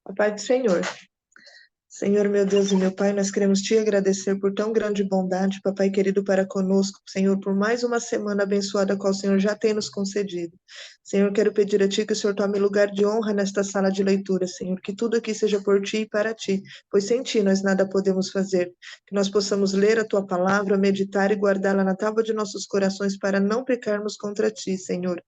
A paz do Senhor. Senhor, meu Deus e meu Pai, nós queremos te agradecer por tão grande bondade, Papai querido, para conosco, Senhor, por mais uma semana abençoada, a qual o Senhor já tem nos concedido. Senhor, quero pedir a Ti que o Senhor tome lugar de honra nesta sala de leitura, Senhor, que tudo aqui seja por Ti e para Ti, pois sem Ti nós nada podemos fazer. Que nós possamos ler a Tua palavra, meditar e guardá-la na tábua de nossos corações para não pecarmos contra Ti, Senhor.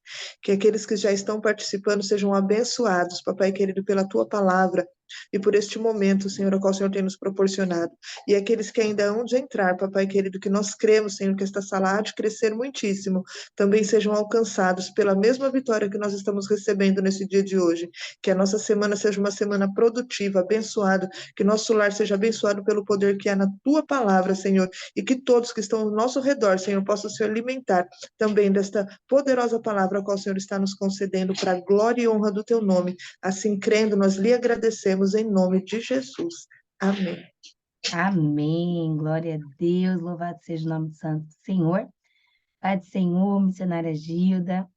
Que aqueles que já estão participando sejam abençoados, Papai querido, pela Tua palavra, e por este momento, Senhor, ao qual o Senhor tem nos proporcionado. E aqueles que ainda hão de entrar, Papai querido, que nós cremos, Senhor, que esta sala há de crescer muitíssimo, também sejam alcançados pela mesma vitória que nós estamos recebendo nesse dia de hoje. Que a nossa semana seja uma semana produtiva, abençoada, que nosso lar seja abençoado pelo poder que há na Tua palavra, Senhor, e que todos que estão ao nosso redor, Senhor, possam se alimentar também desta poderosa palavra a qual o Senhor está nos concedendo para a glória e honra do Teu nome. Assim, crendo, nós lhe agradecemos em nome de Jesus. Amém. Amém. Glória a Deus. Louvado seja o nome santo do Senhor. Pai do Senhor, missionária Gilda.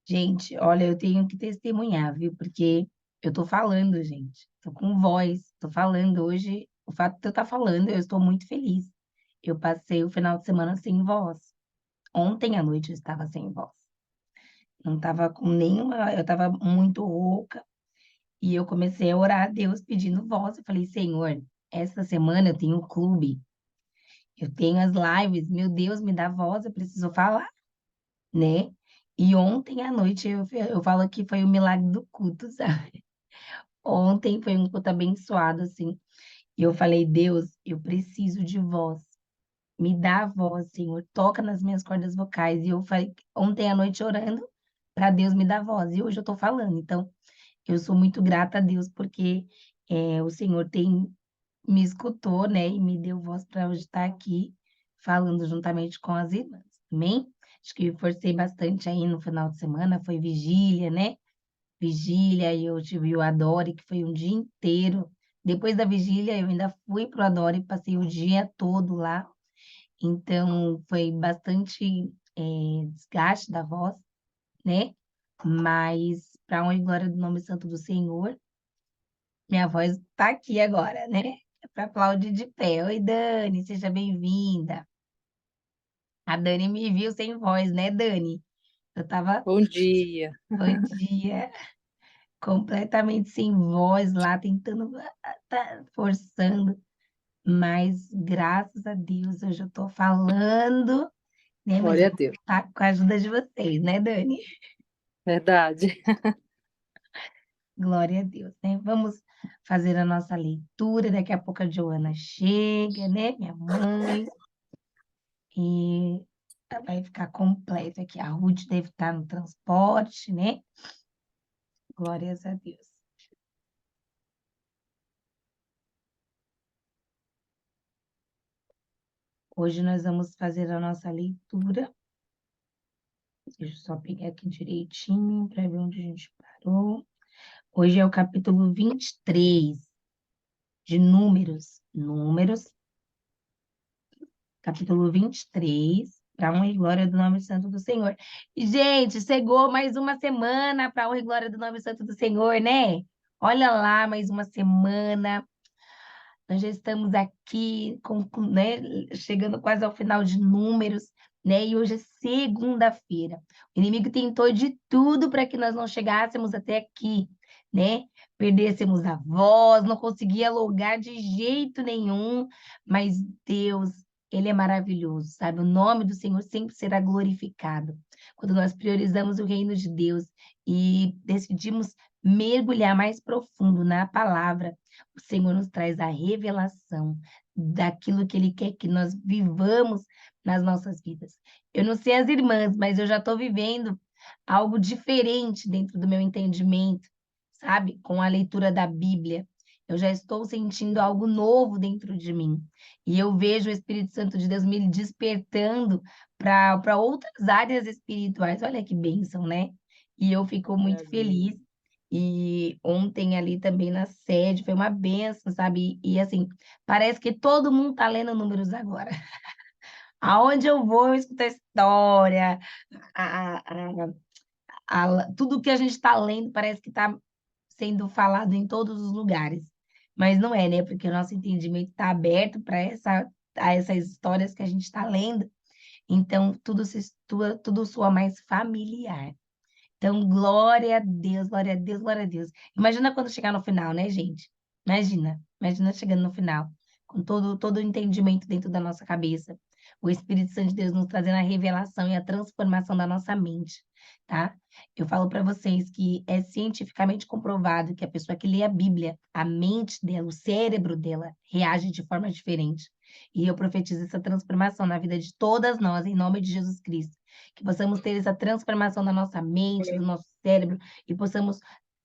Gente, olha, eu tenho que testemunhar, viu? Porque eu tô falando, gente. Tô com voz, tô falando. Hoje, o fato de eu estar falando, eu estou muito feliz. Eu passei o final de semana sem voz. Ontem à noite eu estava sem voz. Não estava com nenhuma, eu estava muito rouca. E eu comecei a orar a Deus pedindo voz. Eu falei, Senhor, essa semana eu tenho um clube, eu tenho as lives, meu Deus, me dá voz, eu preciso falar, né? E ontem à noite eu falo que foi o milagre do culto, sabe? Ontem foi um culto abençoado, assim. E eu falei, Deus, eu preciso de voz. Me dá a voz, Senhor, toca nas minhas cordas vocais. E eu falei, ontem à noite orando para Deus me dar voz. E hoje eu tô falando. Então, eu sou muito grata a Deus porque o Senhor tem me escutou, né, e me deu voz para hoje estar aqui falando juntamente com as irmãs. Amém? Acho que forcei bastante aí no final de semana, foi vigília, né? Vigília, e eu tive o Adore, que foi um dia inteiro. Depois da vigília, eu ainda fui pro Adore, passei o dia todo lá. Então, foi bastante desgaste da voz, né? Mas, para honra e glória do nome santo do Senhor, minha voz tá aqui agora, né? É para aplaudir de pé. Oi, Dani, seja bem-vinda. A Dani me viu sem voz, né, Dani? Eu tava, Bom dia. bom dia, completamente sem voz lá, tentando, forçando. Mas, graças a Deus, hoje eu tô falando, né? Mas Glória eu a vou Deus. contar com a ajuda de vocês, né, Dani? Verdade. Glória a Deus, né? Vamos fazer a nossa leitura. Daqui a pouco a Joana chega, né? Minha mãe. E vai ficar completo aqui. A Ruth deve estar no transporte, né? Glórias a Deus. Hoje nós vamos fazer a nossa leitura. Deixa eu só pegar aqui direitinho para ver onde a gente parou. Hoje é o capítulo 23 de Números. Números, capítulo 23, para honra e glória do nome santo do Senhor. E, gente, chegou mais uma semana para honra e glória do nome santo do Senhor, né? Olha lá, mais uma semana. Nós já estamos aqui, né, chegando quase ao final de Números, né? E hoje é segunda-feira. O inimigo tentou de tudo para que nós não chegássemos até aqui, né? Perdêssemos a voz, não conseguia logar de jeito nenhum, mas Deus, Ele é maravilhoso, sabe? O nome do Senhor sempre será glorificado. Quando nós priorizamos o reino de Deus e decidimos mergulhar mais profundo na palavra, o Senhor nos traz a revelação daquilo que Ele quer que nós vivamos nas nossas vidas. Eu não sei as irmãs, mas eu já estou vivendo algo diferente dentro do meu entendimento, sabe? Com a leitura da Bíblia. Eu já estou sentindo algo novo dentro de mim. E eu vejo o Espírito Santo de Deus me despertando para outras áreas espirituais. Olha que bênção, né? E eu fico muito Maravilha. feliz. E ontem ali também na sede foi uma benção, sabe? E assim, parece que todo mundo tá lendo números agora. Aonde eu vou, eu escuto a história, a, a, tudo que a gente está lendo parece que está sendo falado em todos os lugares. Mas não é, né? Porque o nosso entendimento está aberto para a essas histórias que a gente está lendo. Então, tudo soa mais familiar. Então, glória a Deus, glória a Deus, glória a Deus. Imagina quando chegar no final, né, gente? Imagina chegando no final, com todo o entendimento dentro da nossa cabeça. O Espírito Santo de Deus nos trazendo a revelação e a transformação da nossa mente, tá? Eu falo para vocês que é cientificamente comprovado que a pessoa que lê a Bíblia, a mente dela, o cérebro dela, reage de forma diferente. E eu profetizo essa transformação na vida de todas nós, em nome de Jesus Cristo. Que possamos ter essa transformação da nossa mente, do nosso cérebro, e possamos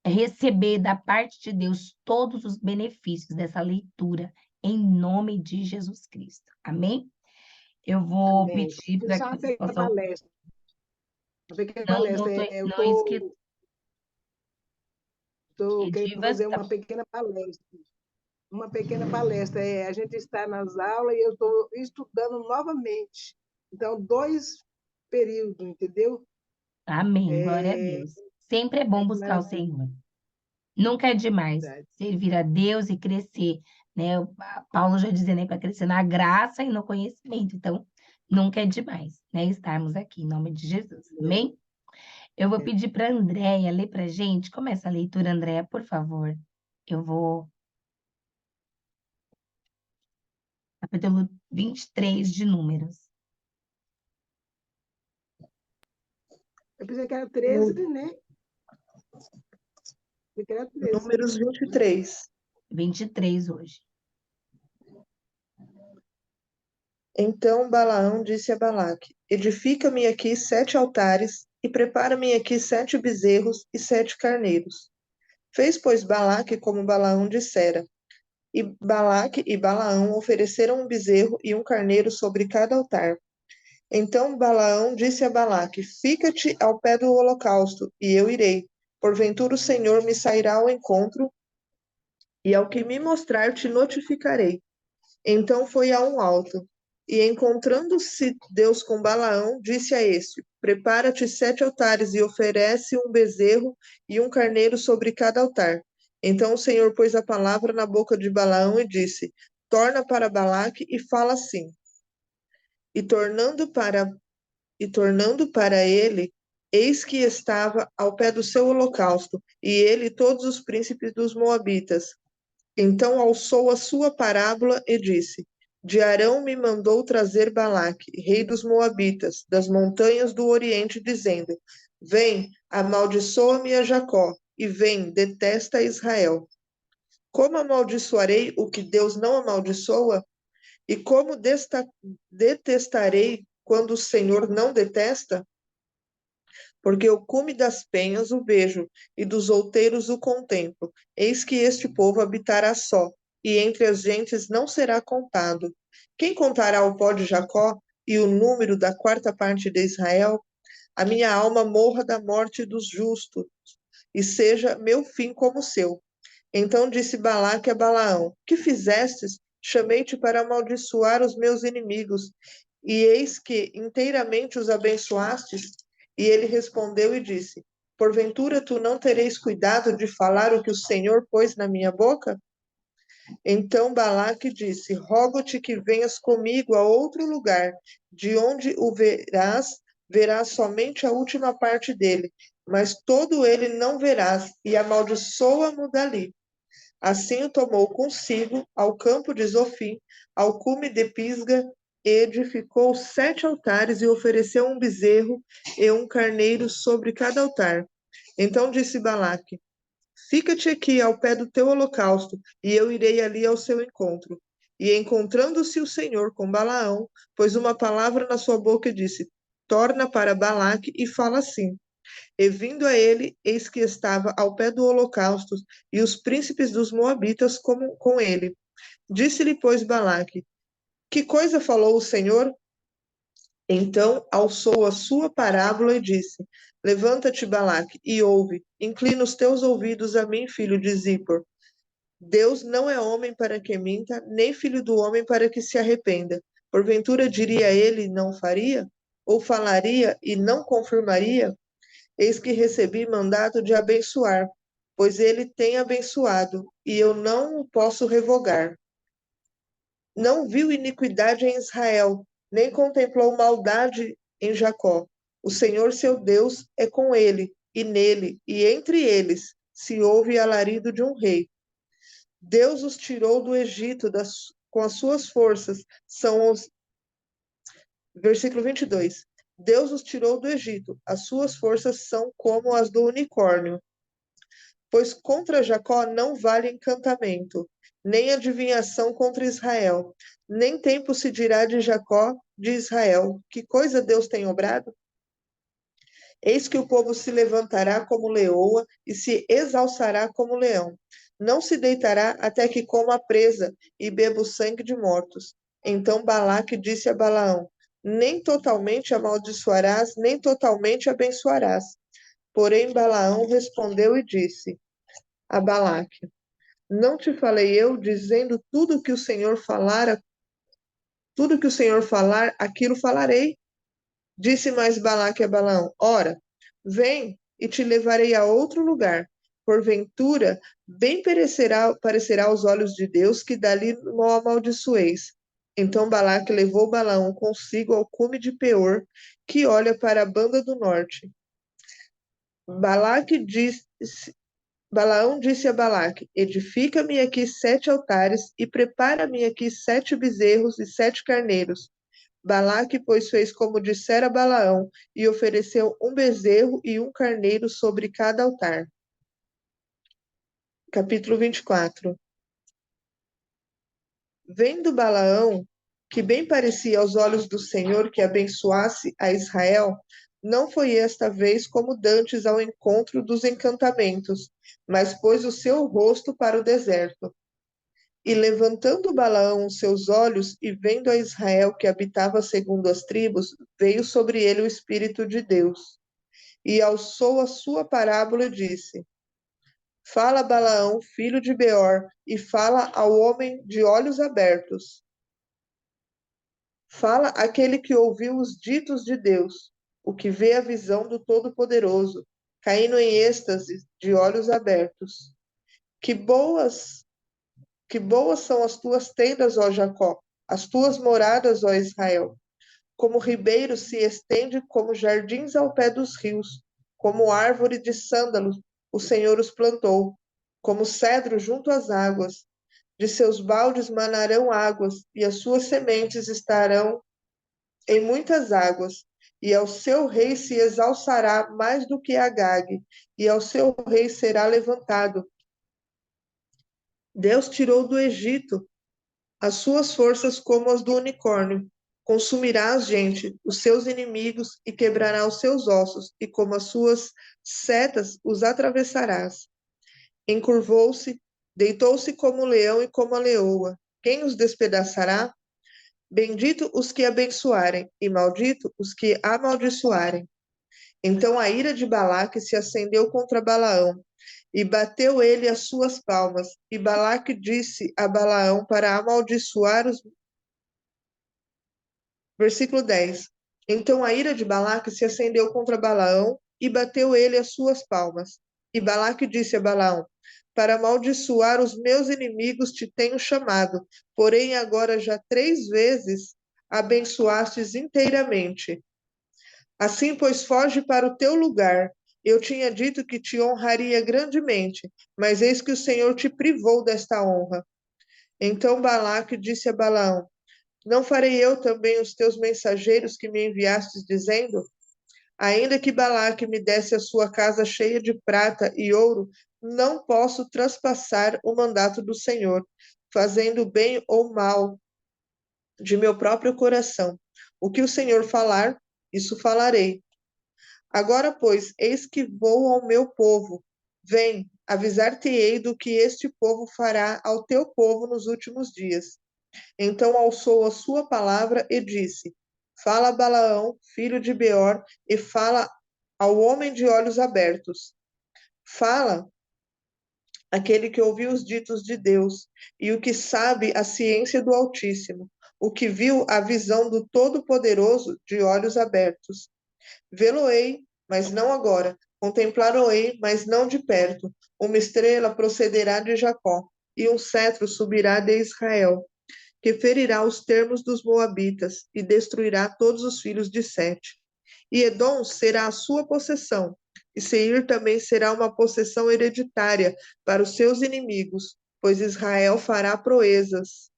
receber da parte de Deus todos os benefícios dessa leitura, em nome de Jesus Cristo. Amém? Eu vou Amém. pedir para Só que uma vocês pequena possam. palestra. Uma pequena Não, palestra. Eu não esqueça, tô querendo Divas, fazer tá uma bom. pequena palestra. Uma pequena palestra. A gente está nas aulas e eu estou estudando novamente. Então, 2 períodos, entendeu? Amém, glória a É, Deus. Sempre é bom que buscar o maravilha, Senhor. Nunca é demais verdade. servir a Deus e crescer, né? Paulo já dizia, né, para crescer na graça e no conhecimento. Então, nunca é demais, né, estarmos aqui, em nome de Jesus. Amém? Eu vou pedir para a Andréia ler para a gente. Começa a leitura, Andréia, por favor. Eu vou. Capítulo 23 de Números. Eu pensei que era 13, né? Eu pensei que era 13. Números 23. 23 hoje. Então Balaão disse a Balaque: Edifica-me aqui 7 altares, e prepara-me aqui 7 bezerros e 7 carneiros. Fez, pois, Balaque como Balaão dissera. E Balaque e Balaão ofereceram um bezerro e um carneiro sobre cada altar. Então Balaão disse a Balaque: Fica-te ao pé do holocausto, e eu irei. Porventura o Senhor me sairá ao encontro, e ao que me mostrar te notificarei. Então foi a um alto. E encontrando-se Deus com Balaão, disse a este: Prepara-te 7 altares e oferece um bezerro e um carneiro sobre cada altar. Então o Senhor pôs a palavra na boca de Balaão e disse: Torna para Balaque e fala assim. E tornando para ele, eis que estava ao pé do seu holocausto, e ele e todos os príncipes dos Moabitas. Então alçou a sua parábola e disse: De Arão me mandou trazer Balaque, rei dos Moabitas, das montanhas do Oriente, dizendo: Vem, amaldiçoa-me a Jacó, e vem, detesta a Israel. Como amaldiçoarei o que Deus não amaldiçoa? E como detestarei quando o Senhor não detesta? Porque o cume das penhas o vejo, e dos outeiros o contemplo. Eis que este povo habitará só, e entre as gentes não será contado. Quem contará o pó de Jacó e o número da quarta parte de Israel? A minha alma morra da morte dos justos, e seja meu fim como o seu. Então disse Balaque a Balaão: Que fizestes? Chamei-te para amaldiçoar os meus inimigos, e eis que inteiramente os abençoastes. E ele respondeu e disse: Porventura tu não tereis cuidado de falar o que o Senhor pôs na minha boca? Então Balaque disse: Rogo-te que venhas comigo a outro lugar, de onde o verás somente a última parte dele, mas todo ele não verás, e amaldiçoa-mo dali. Assim o tomou consigo ao campo de Zofim, ao cume de Pisga, e edificou 7 altares e ofereceu um bezerro e um carneiro sobre cada altar. Então disse Balaque: Fica-te aqui ao pé do teu holocausto, e eu irei ali ao seu encontro. E encontrando-se o Senhor com Balaão, pôs uma palavra na sua boca e disse: Torna para Balaque e fala assim. E vindo a ele, eis que estava ao pé do holocausto, e os príncipes dos Moabitas com ele. Disse-lhe, pois, Balaque: Que coisa falou o Senhor? Então alçou a sua parábola e disse: Levanta-te, Balaque, e ouve. Inclina os teus ouvidos a mim, filho de Zippor. Deus não é homem para que minta, nem filho do homem para que se arrependa. Porventura diria ele e não faria? Ou falaria e não confirmaria? Eis que recebi mandato de abençoar, pois ele tem abençoado, e eu não o posso revogar. Não viu iniquidade em Israel, nem contemplou maldade em Jacó. O Senhor seu Deus é com ele, e nele, e entre eles, se ouve alarido de um rei. Deus os tirou do Egito com as suas forças. Versículo 22. Deus os tirou do Egito. As suas forças são como as do unicórnio. Pois contra Jacó não vale encantamento, nem adivinhação contra Israel. Nem tempo se dirá de Jacó, de Israel. Que coisa Deus tem obrado? Eis que o povo se levantará como leoa e se exalçará como leão. Não se deitará até que coma a presa e beba o sangue de mortos. Então Balaque disse a Balaão: Nem totalmente amaldiçoarás, nem totalmente abençoarás. Porém Balaão respondeu e disse a Balaque: Não te falei eu, dizendo tudo que o Senhor falar, aquilo falarei. Disse mais Balaque a Balaão: Ora, vem e te levarei a outro lugar. Porventura, bem parecerá aos olhos de Deus que dali não amaldiçoeis. Então Balaque levou Balaão consigo ao cume de Peor, que olha para a banda do norte. Balaão disse a Balaque: Edifica-me aqui 7 altares e prepara-me aqui 7 bezerros e 7 carneiros. Balaque, pois, fez como dissera Balaão, e ofereceu um bezerro e um carneiro sobre cada altar. Capítulo 24. Vendo Balaão, que bem parecia aos olhos do Senhor que abençoasse a Israel, não foi esta vez como dantes ao encontro dos encantamentos, mas pôs o seu rosto para o deserto. E levantando Balaão os seus olhos e vendo a Israel que habitava segundo as tribos, veio sobre ele o Espírito de Deus. E alçou a sua parábola e disse: Fala Balaão, filho de Beor, e fala ao homem de olhos abertos. Fala aquele que ouviu os ditos de Deus, o que vê a visão do Todo-Poderoso, caindo em êxtase de olhos abertos. Que boas são as tuas tendas, ó Jacó, as tuas moradas, ó Israel. Como ribeiro se estende, como jardins ao pé dos rios, como árvore de sândalos, o Senhor os plantou, como cedro junto às águas. De seus baldes manarão águas, e as suas sementes estarão em muitas águas. E ao seu rei se exalçará mais do que Agag, e ao seu rei será levantado. Deus tirou do Egito as suas forças como as do unicórnio. Consumirá a gente, os seus inimigos, e quebrará os seus ossos, e como as suas setas os atravessarás. Encurvou-se, deitou-se como o leão e como a leoa. Quem os despedaçará? Bendito os que abençoarem, e maldito os que amaldiçoarem. Então a ira de Balaque se acendeu contra Balaão, e bateu ele as suas palmas. E Balaque disse a Balaão para amaldiçoar os. Versículo 10. Então a ira de Balaque se acendeu contra Balaão, e bateu ele as suas palmas. E Balaque disse a Balaão: Para amaldiçoar os meus inimigos te tenho chamado, porém agora já 3 vezes abençoastes inteiramente. Assim, pois, foge para o teu lugar. Eu tinha dito que te honraria grandemente, mas eis que o Senhor te privou desta honra. Então Balaque disse a Balaão: Não farei eu também os teus mensageiros que me enviastes, dizendo: Ainda que Balaque me desse a sua casa cheia de prata e ouro, não posso traspassar o mandato do Senhor, fazendo bem ou mal de meu próprio coração. O que o Senhor falar, isso falarei. Agora, pois, eis que vou ao meu povo. Vem, avisar-te-ei do que este povo fará ao teu povo nos últimos dias. Então alçou a sua palavra e disse: Fala Balaão, filho de Beor, e fala ao homem de olhos abertos. Fala aquele que ouviu os ditos de Deus, e o que sabe a ciência do Altíssimo, o que viu a visão do Todo-Poderoso de olhos abertos. Vê-lo-ei, mas não agora, Contemplar-o-ei, mas não de perto. Uma estrela procederá de Jacó, e um cetro subirá de Israel, que ferirá os termos dos moabitas e destruirá todos os filhos de Sete. E Edom será a sua possessão, e Seir também será uma possessão hereditária para os seus inimigos, pois Israel fará proezas.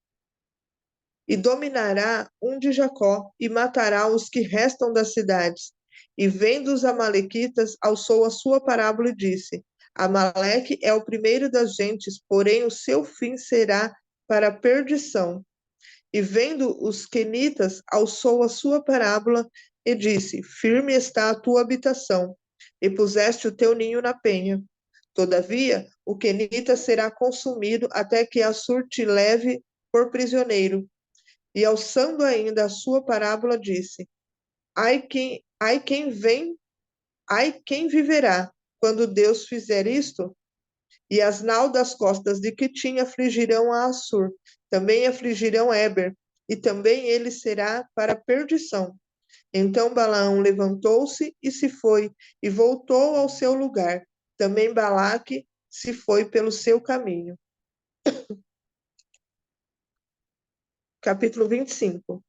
E dominará um de Jacó, e matará os que restam das cidades. E vendo os amalequitas, alçou a sua parábola e disse: Amaleque é o primeiro das gentes, porém o seu fim será para a perdição. E vendo os quenitas, alçou a sua parábola e disse: Firme está a tua habitação, e puseste o teu ninho na penha. Todavia, o quenita será consumido até que Assur te leve por prisioneiro. E alçando ainda a sua parábola, disse: ai quem viverá quando Deus fizer isto? E as nau das costas de Quitim afligirão a Assur, também afligirão Eber, e também ele será para perdição. Então Balaão levantou-se e se foi, e voltou ao seu lugar. Também Balaque se foi pelo seu caminho. Capítulo 25.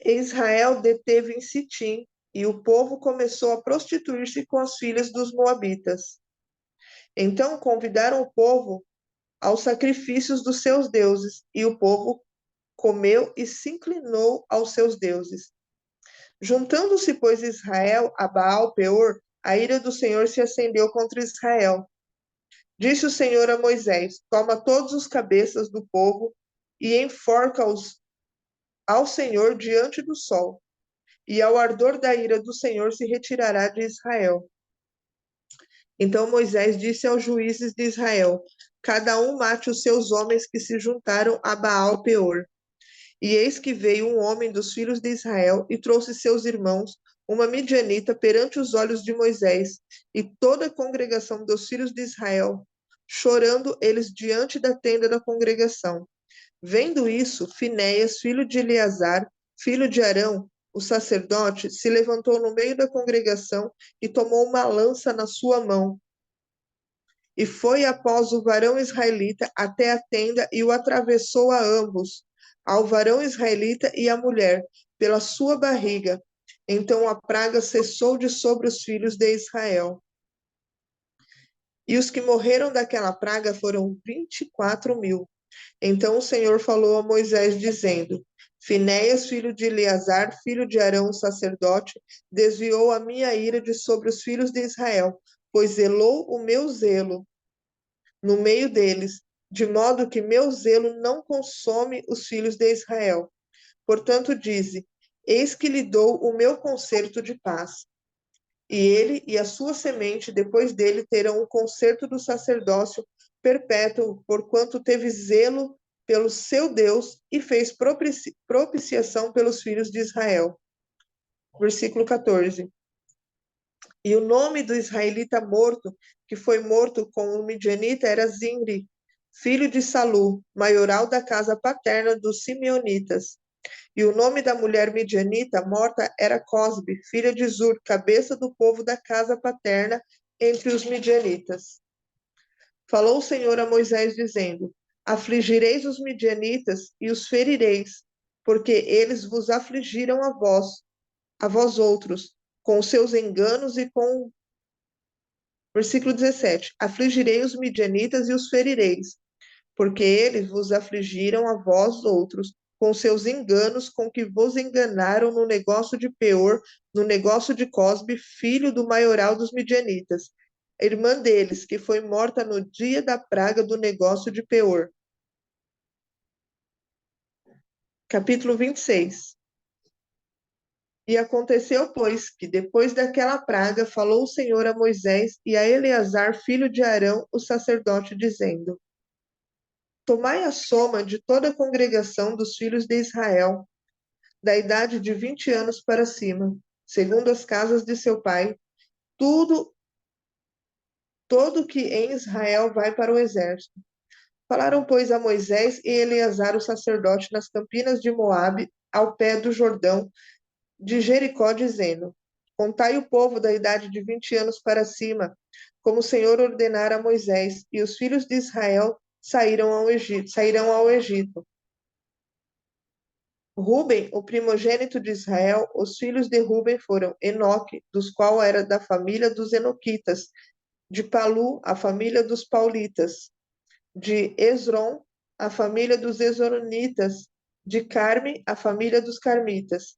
Israel deteve em Sitim, e o povo começou a prostituir-se com as filhas dos moabitas. Então convidaram o povo aos sacrifícios dos seus deuses, e o povo comeu e se inclinou aos seus deuses. Juntando-se, pois, Israel a Baal-Peor, a ira do Senhor se acendeu contra Israel. Disse o Senhor a Moisés: Toma todos os cabeças do povo e enforca-os ao Senhor diante do sol, e ao ardor da ira do Senhor se retirará de Israel. Então Moisés disse aos juízes de Israel: Cada um mate os seus homens que se juntaram a Baal-Peor. E eis que veio um homem dos filhos de Israel e trouxe seus irmãos, uma midianita, perante os olhos de Moisés e toda a congregação dos filhos de Israel, chorando eles diante da tenda da congregação. Vendo isso, Finéias, filho de Eleazar, filho de Arão, o sacerdote, se levantou no meio da congregação e tomou uma lança na sua mão. E foi após o varão israelita até a tenda e o atravessou a ambos, ao varão israelita e à mulher, pela sua barriga. Então a praga cessou de sobre os filhos de Israel. E os que morreram daquela praga foram 24.000. Então o Senhor falou a Moisés, dizendo: Finéias, filho de Eleazar, filho de Arão, sacerdote, desviou a minha ira de sobre os filhos de Israel, pois zelou o meu zelo no meio deles, de modo que meu zelo não consome os filhos de Israel. Portanto, dize: Eis que lhe dou o meu concerto de paz. E ele e a sua semente, depois dele, terão o concerto do sacerdócio perpétuo, porquanto teve zelo pelo seu Deus e fez propiciação pelos filhos de Israel. Versículo 14. E o nome do israelita morto, que foi morto com o midianita, era Zimri, filho de Salu, maioral da casa paterna dos simeonitas. E o nome da mulher midianita morta era Cosbe, filha de Zur, cabeça do povo da casa paterna entre os midianitas. Falou o Senhor a Moisés, dizendo: Afligireis os midianitas e os ferireis, porque eles vos afligiram a vós outros, com os seus enganos e com... Versículo 17. Afligirei os midianitas e os ferireis, porque eles vos afligiram a vós outros, com seus enganos, com que vos enganaram no negócio de Peor, no negócio de Cosbe, filho do maioral dos midianitas, irmã deles, que foi morta no dia da praga do negócio de Peor. Capítulo 26. E aconteceu, pois, que depois daquela praga falou o Senhor a Moisés e a Eleazar, filho de Arão, o sacerdote, dizendo: Tomai a soma de toda a congregação dos filhos de Israel, da idade de 20 anos para cima, segundo as casas de seu pai, todo que em Israel vai para o exército. Falaram, pois, a Moisés e Eleazar, o sacerdote, nas campinas de Moabe, ao pé do Jordão, de Jericó, dizendo: Contai o povo da idade de 20 anos para cima, como o Senhor ordenara a Moisés, e os filhos de Israel sairão sairão ao Egito. Ruben, o primogênito de Israel, os filhos de Ruben foram Enoque, dos qual era da família dos Enoquitas, de Palu, a família dos Paulitas, de Esrom, a família dos Esronitas, de Carme, a família dos Carmitas.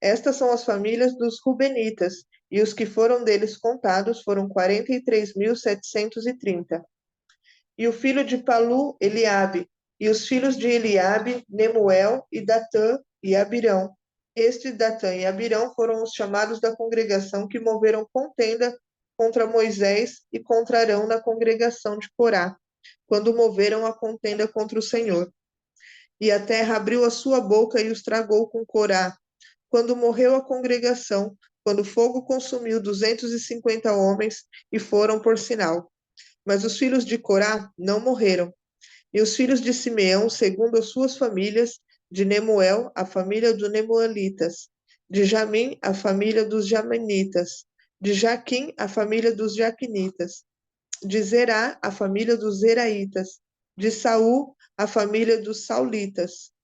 Estas são as famílias dos Rubenitas, e os que foram deles contados foram 43.730. E o filho de Palu, Eliabe, e os filhos de Eliabe, Nemuel e Datã e Abirão. Este Datã e Abirão foram os chamados da congregação que moveram contenda contra Moisés e contra Arão na congregação de Corá, quando moveram a contenda contra o Senhor. E a terra abriu a sua boca e os tragou com Corá. Quando morreu a congregação, quando o fogo consumiu 250 homens e foram por sinal. Mas os filhos de Corá não morreram. E os filhos de Simeão, segundo as suas famílias, de Nemuel, a família dos Nemuelitas, de Jamim, a família dos Jamanitas, de Jaquim, a família dos Jaquinitas, de Zerá, a família dos Zeraitas, de Saul, a família dos Saulitas.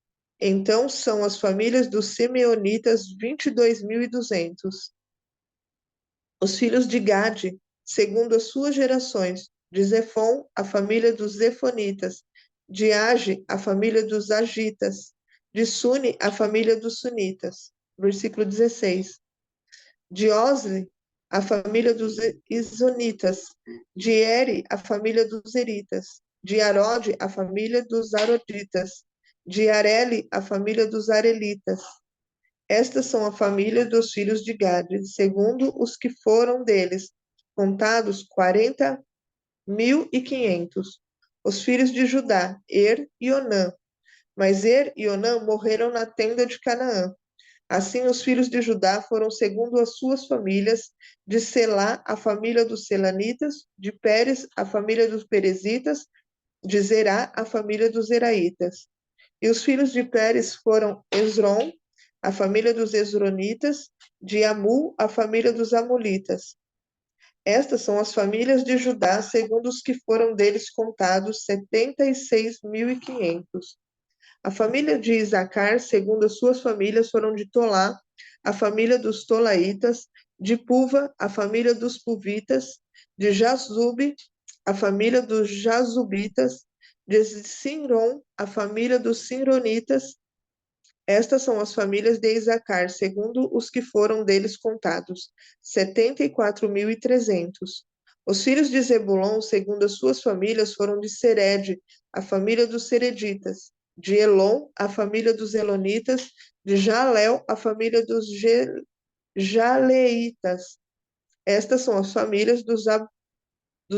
Então são as famílias dos Simeonitas 22.200. Os filhos de Gade, segundo as suas gerações, de Zefon, a família dos Zefonitas, de Age, a família dos Agitas, de Suni, a família dos Sunitas. Versículo 16. De Osli, a família dos Isonitas, de Eri, a família dos Eritas, de Arode, a família dos Aroditas, de Areli, a família dos Arelitas. Estas são a família dos filhos de Gade, segundo os que foram deles, contados 40.500. Os filhos de Judá, e Onã. Mas e Onã morreram na tenda de Canaã. Assim, os filhos de Judá foram segundo as suas famílias, de Selá, a família dos Selanitas, de Pérez, a família dos Perezitas, de Zerá, a família dos Zeraitas. E os filhos de Pérez foram Esrom, a família dos Esronitas, de Amul, a família dos Amulitas. Estas são as famílias de Judá, segundo os que foram deles contados, 76.500. A família de Isacar, segundo as suas famílias, foram de Tolá, a família dos Tolaitas, de Puva, a família dos Puvitas, de Jazube, a família dos Jazubitas, de Sinron, a família dos Sinronitas. Estas são as famílias de Isacar, segundo os que foram deles contados, 74.300. Os filhos de Zebulon, segundo as suas famílias, foram de Sered, a família dos Sereditas, de Elon, a família dos Elonitas, de Jalel, a família dos Jaleitas. Estas são as famílias dos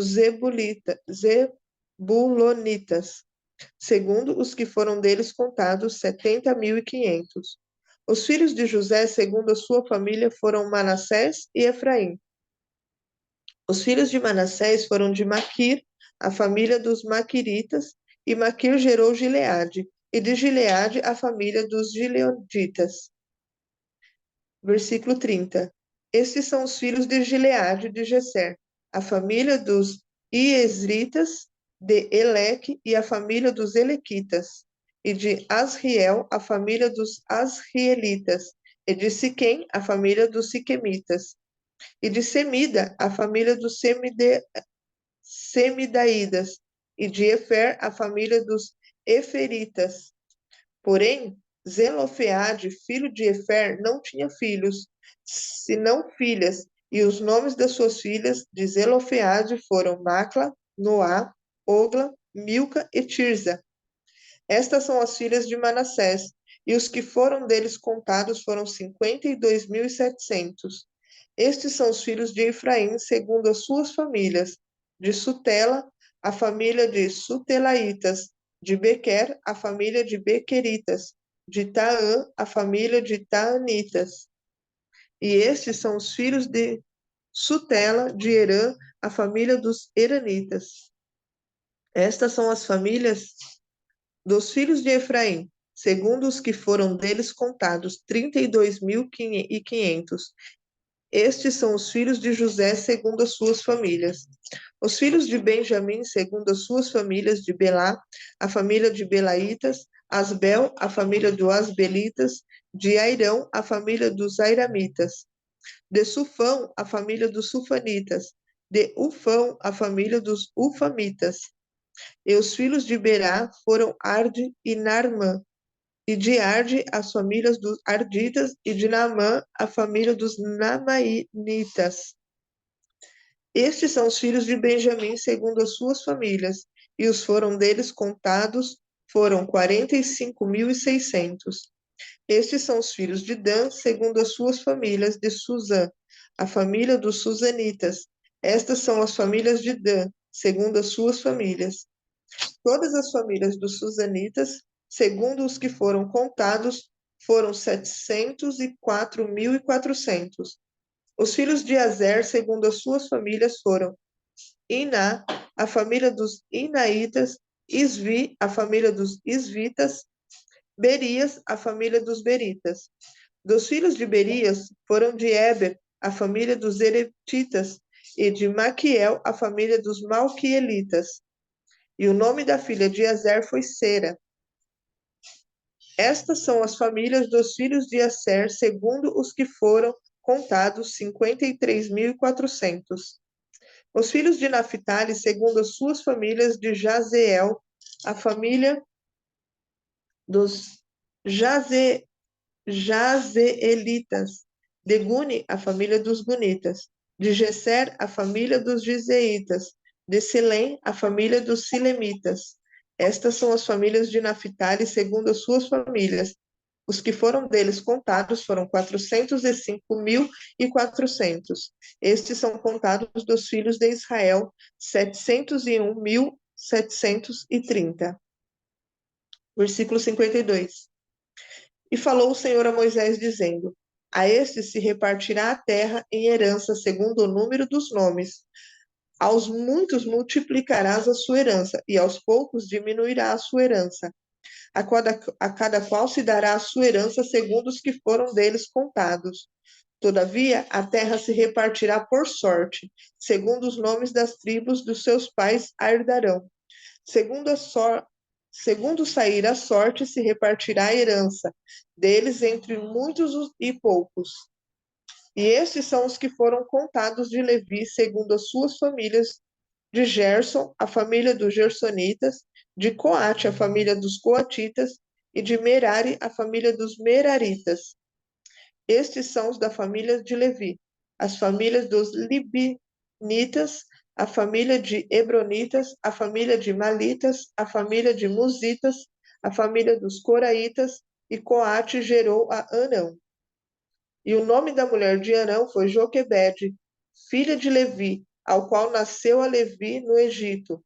Zebulonitas, segundo os que foram deles contados, 70.500. Os filhos de José, segundo a sua família, foram Manassés e Efraim. Os filhos de Manassés foram de Maquir, a família dos Maquiritas, e Maquir gerou Gileade, e de Gileade a família dos Gileoditas. Versículo 30. Estes são os filhos de Gileade de Gesser, a família dos Iesritas, de Eleque e a família dos Elequitas, e de Asriel, a família dos Asrielitas, e de Siquém, a família dos Siquemitas, e de Semida, a família dos Semidaídas, e de Efer, a família dos Eferitas. Porém, Zelofeade, filho de Efer, não tinha filhos, senão filhas, e os nomes das suas filhas de Zelofeade foram Macla, Noá, Ogla, Milca e Tirza. Estas são as filhas de Manassés, e os que foram deles contados foram 52.700. Estes são os filhos de Efraim, segundo as suas famílias, de Sutela, a família de Sutelaitas, de Bequer, a família de Bequeritas, de Taã, a família de Taanitas. E estes são os filhos de Sutela, de Herã, a família dos Heranitas. Estas são as famílias dos filhos de Efraim, segundo os que foram deles contados, 32.500. Estes são os filhos de José segundo as suas famílias. Os filhos de Benjamim segundo as suas famílias, de Belá, a família de Belaitas, Asbel, a família dos Asbelitas, de Airão, a família dos Airamitas, de Sufão, a família dos Sufanitas, de Ufão, a família dos Ufamitas. E os filhos de Berá foram Arde e Naamã, e de Arde as famílias dos Arditas, e de Naamã a família dos Namainitas. Estes são os filhos de Benjamim segundo as suas famílias, e os foram deles contados, foram 45.600. Estes são os filhos de Dan segundo as suas famílias, de Suzã, a família dos Suzanitas. Estas são as famílias de Dan, segundo as suas famílias. Todas as famílias dos Suzanitas, segundo os que foram contados, foram 704.400. Os filhos de Azer, segundo as suas famílias, foram Iná, a família dos Inaítas, Isvi, a família dos Isvitas, Berias, a família dos Beritas. Dos filhos de Berias foram de Eber, a família dos Eretitas, e de Maquiel, a família dos Malquielitas. E o nome da filha de Azer foi Sera. Estas são as famílias dos filhos de Aser, segundo os que foram contados, 53.400. Os filhos de Naphtali, segundo as suas famílias, de Jazeel, a família dos Jazeelitas, de Guni, a família dos Gunitas, de Gesser, a família dos Giseitas, de Silém, a família dos Silemitas. Estas são as famílias de Naphtali, segundo as suas famílias. Os que foram deles contados foram 405.400. Estes são contados dos filhos de Israel, 701.730. Versículo 52. E falou o Senhor a Moisés, dizendo: A estes se repartirá a terra em herança, segundo o número dos nomes. Aos muitos multiplicarás a sua herança, e aos poucos diminuirá a sua herança. A cada qual se dará a sua herança segundo os que foram deles contados. Todavia, a terra se repartirá por sorte, segundo os nomes das tribos dos seus pais a herdarão. Segundo sair a sorte, se repartirá a herança deles entre muitos e poucos. E estes são os que foram contados de Levi, segundo as suas famílias: de Gerson, a família dos Gersonitas, de Coate, a família dos Coatitas, e de Merari, a família dos Meraritas. Estes são os da família de Levi: as famílias dos Libinitas, a família de Hebronitas, a família de Malitas, a família de Musitas, a família dos Coraitas, e Coate gerou a Anão. E o nome da mulher de Arão foi Joquebede, filha de Levi, ao qual nasceu a Levi no Egito.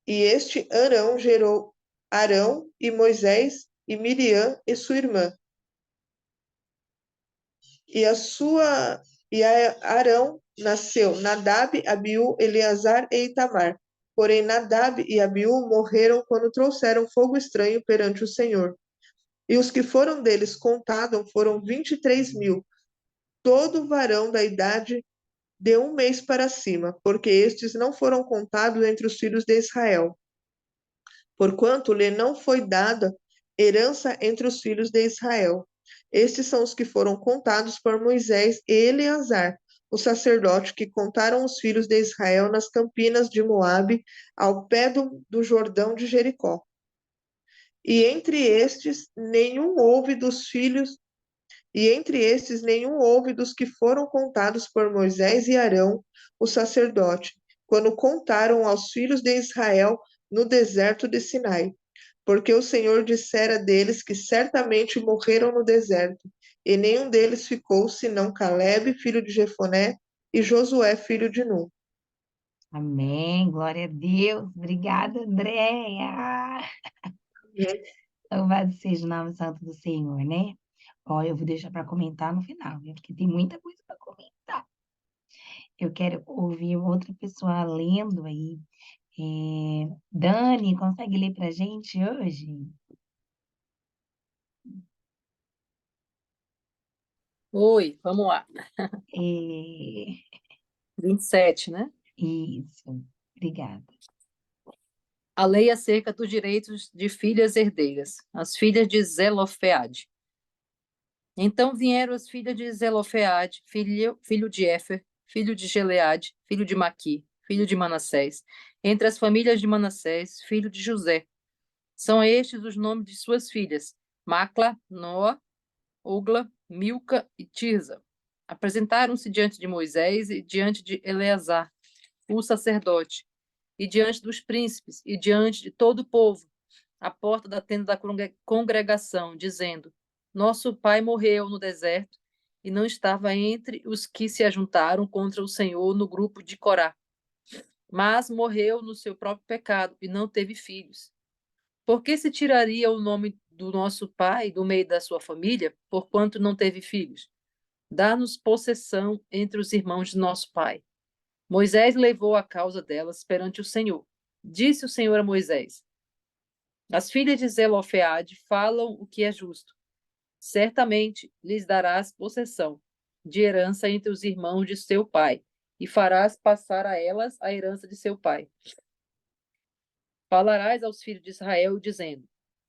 E este Arão gerou Arão e Moisés e Miriam e sua irmã. E Arão nasceu Nadab, Abiú, Eleazar e Itamar. Porém, Nadab e Abiú morreram quando trouxeram fogo estranho perante o Senhor. E os que foram deles contados foram 23.000, todo varão da idade de 1 mês para cima, porque estes não foram contados entre os filhos de Israel, porquanto lhe não foi dada herança entre os filhos de Israel. Estes são os que foram contados por Moisés e Eleazar, o sacerdote, que contaram os filhos de Israel nas campinas de Moabe, ao pé do Jordão de Jericó. E entre estes nenhum houve dos que foram contados por Moisés e Arão, o sacerdote, quando contaram aos filhos de Israel no deserto de Sinai. Porque o Senhor dissera deles que certamente morreram no deserto, e nenhum deles ficou, senão Calebe, filho de Jefoné, e Josué, filho de Nun. Amém. Glória a Deus. Obrigada, Andréia. Louvado seja o nome santo do Senhor, né? Ó, eu vou deixar para comentar no final, né? Porque tem muita coisa para comentar. Eu quero ouvir outra pessoa lendo aí. Dani, consegue ler para a gente hoje? Oi, vamos lá. É, 27, né? isso, obrigada. A lei acerca dos direitos de filhas herdeiras, as filhas de Zelofeade. Então vieram as filhas de Zelofeade, filho de Éfer, filho de Gileade, filho de Maqui, filho de Manassés, entre as famílias de Manassés, filho de José. São estes os nomes de suas filhas: Macla, Noa, Ogla, Milca e Tirza. Apresentaram-se diante de Moisés e diante de Eleazar, o sacerdote, e diante dos príncipes e diante de todo o povo, à porta da tenda da congregação, dizendo: Nosso pai morreu no deserto e não estava entre os que se ajuntaram contra o Senhor no grupo de Corá, mas morreu no seu próprio pecado e não teve filhos. Por que se tiraria o nome do nosso pai do meio da sua família, porquanto não teve filhos? Dá-nos possessão entre os irmãos de nosso pai. Moisés levou a causa delas perante o Senhor. Disse o Senhor a Moisés: As filhas de Zelofeade falam o que é justo. Certamente lhes darás possessão de herança entre os irmãos de seu pai, e farás passar a elas a herança de seu pai. Falarás aos filhos de Israel, dizendo: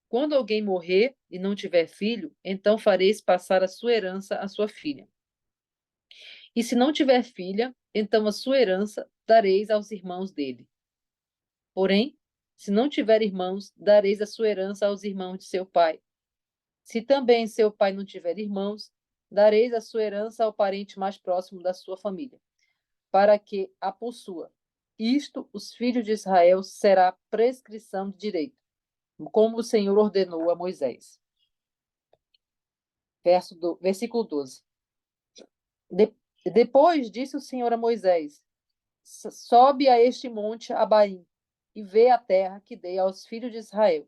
Quando alguém morrer e não tiver filho, então fareis passar a sua herança à sua filha. E se não tiver filha, então a sua herança dareis aos irmãos dele. Porém, se não tiver irmãos, dareis a sua herança aos irmãos de seu pai. Se também seu pai não tiver irmãos, dareis a sua herança ao parente mais próximo da sua família, para que a possua. Isto, os filhos de Israel, será prescrição de direito, como o Senhor ordenou a Moisés. Versículo 12. Depois disse o Senhor a Moisés: Sobe a este monte Abarim, e vê a terra que dei aos filhos de Israel.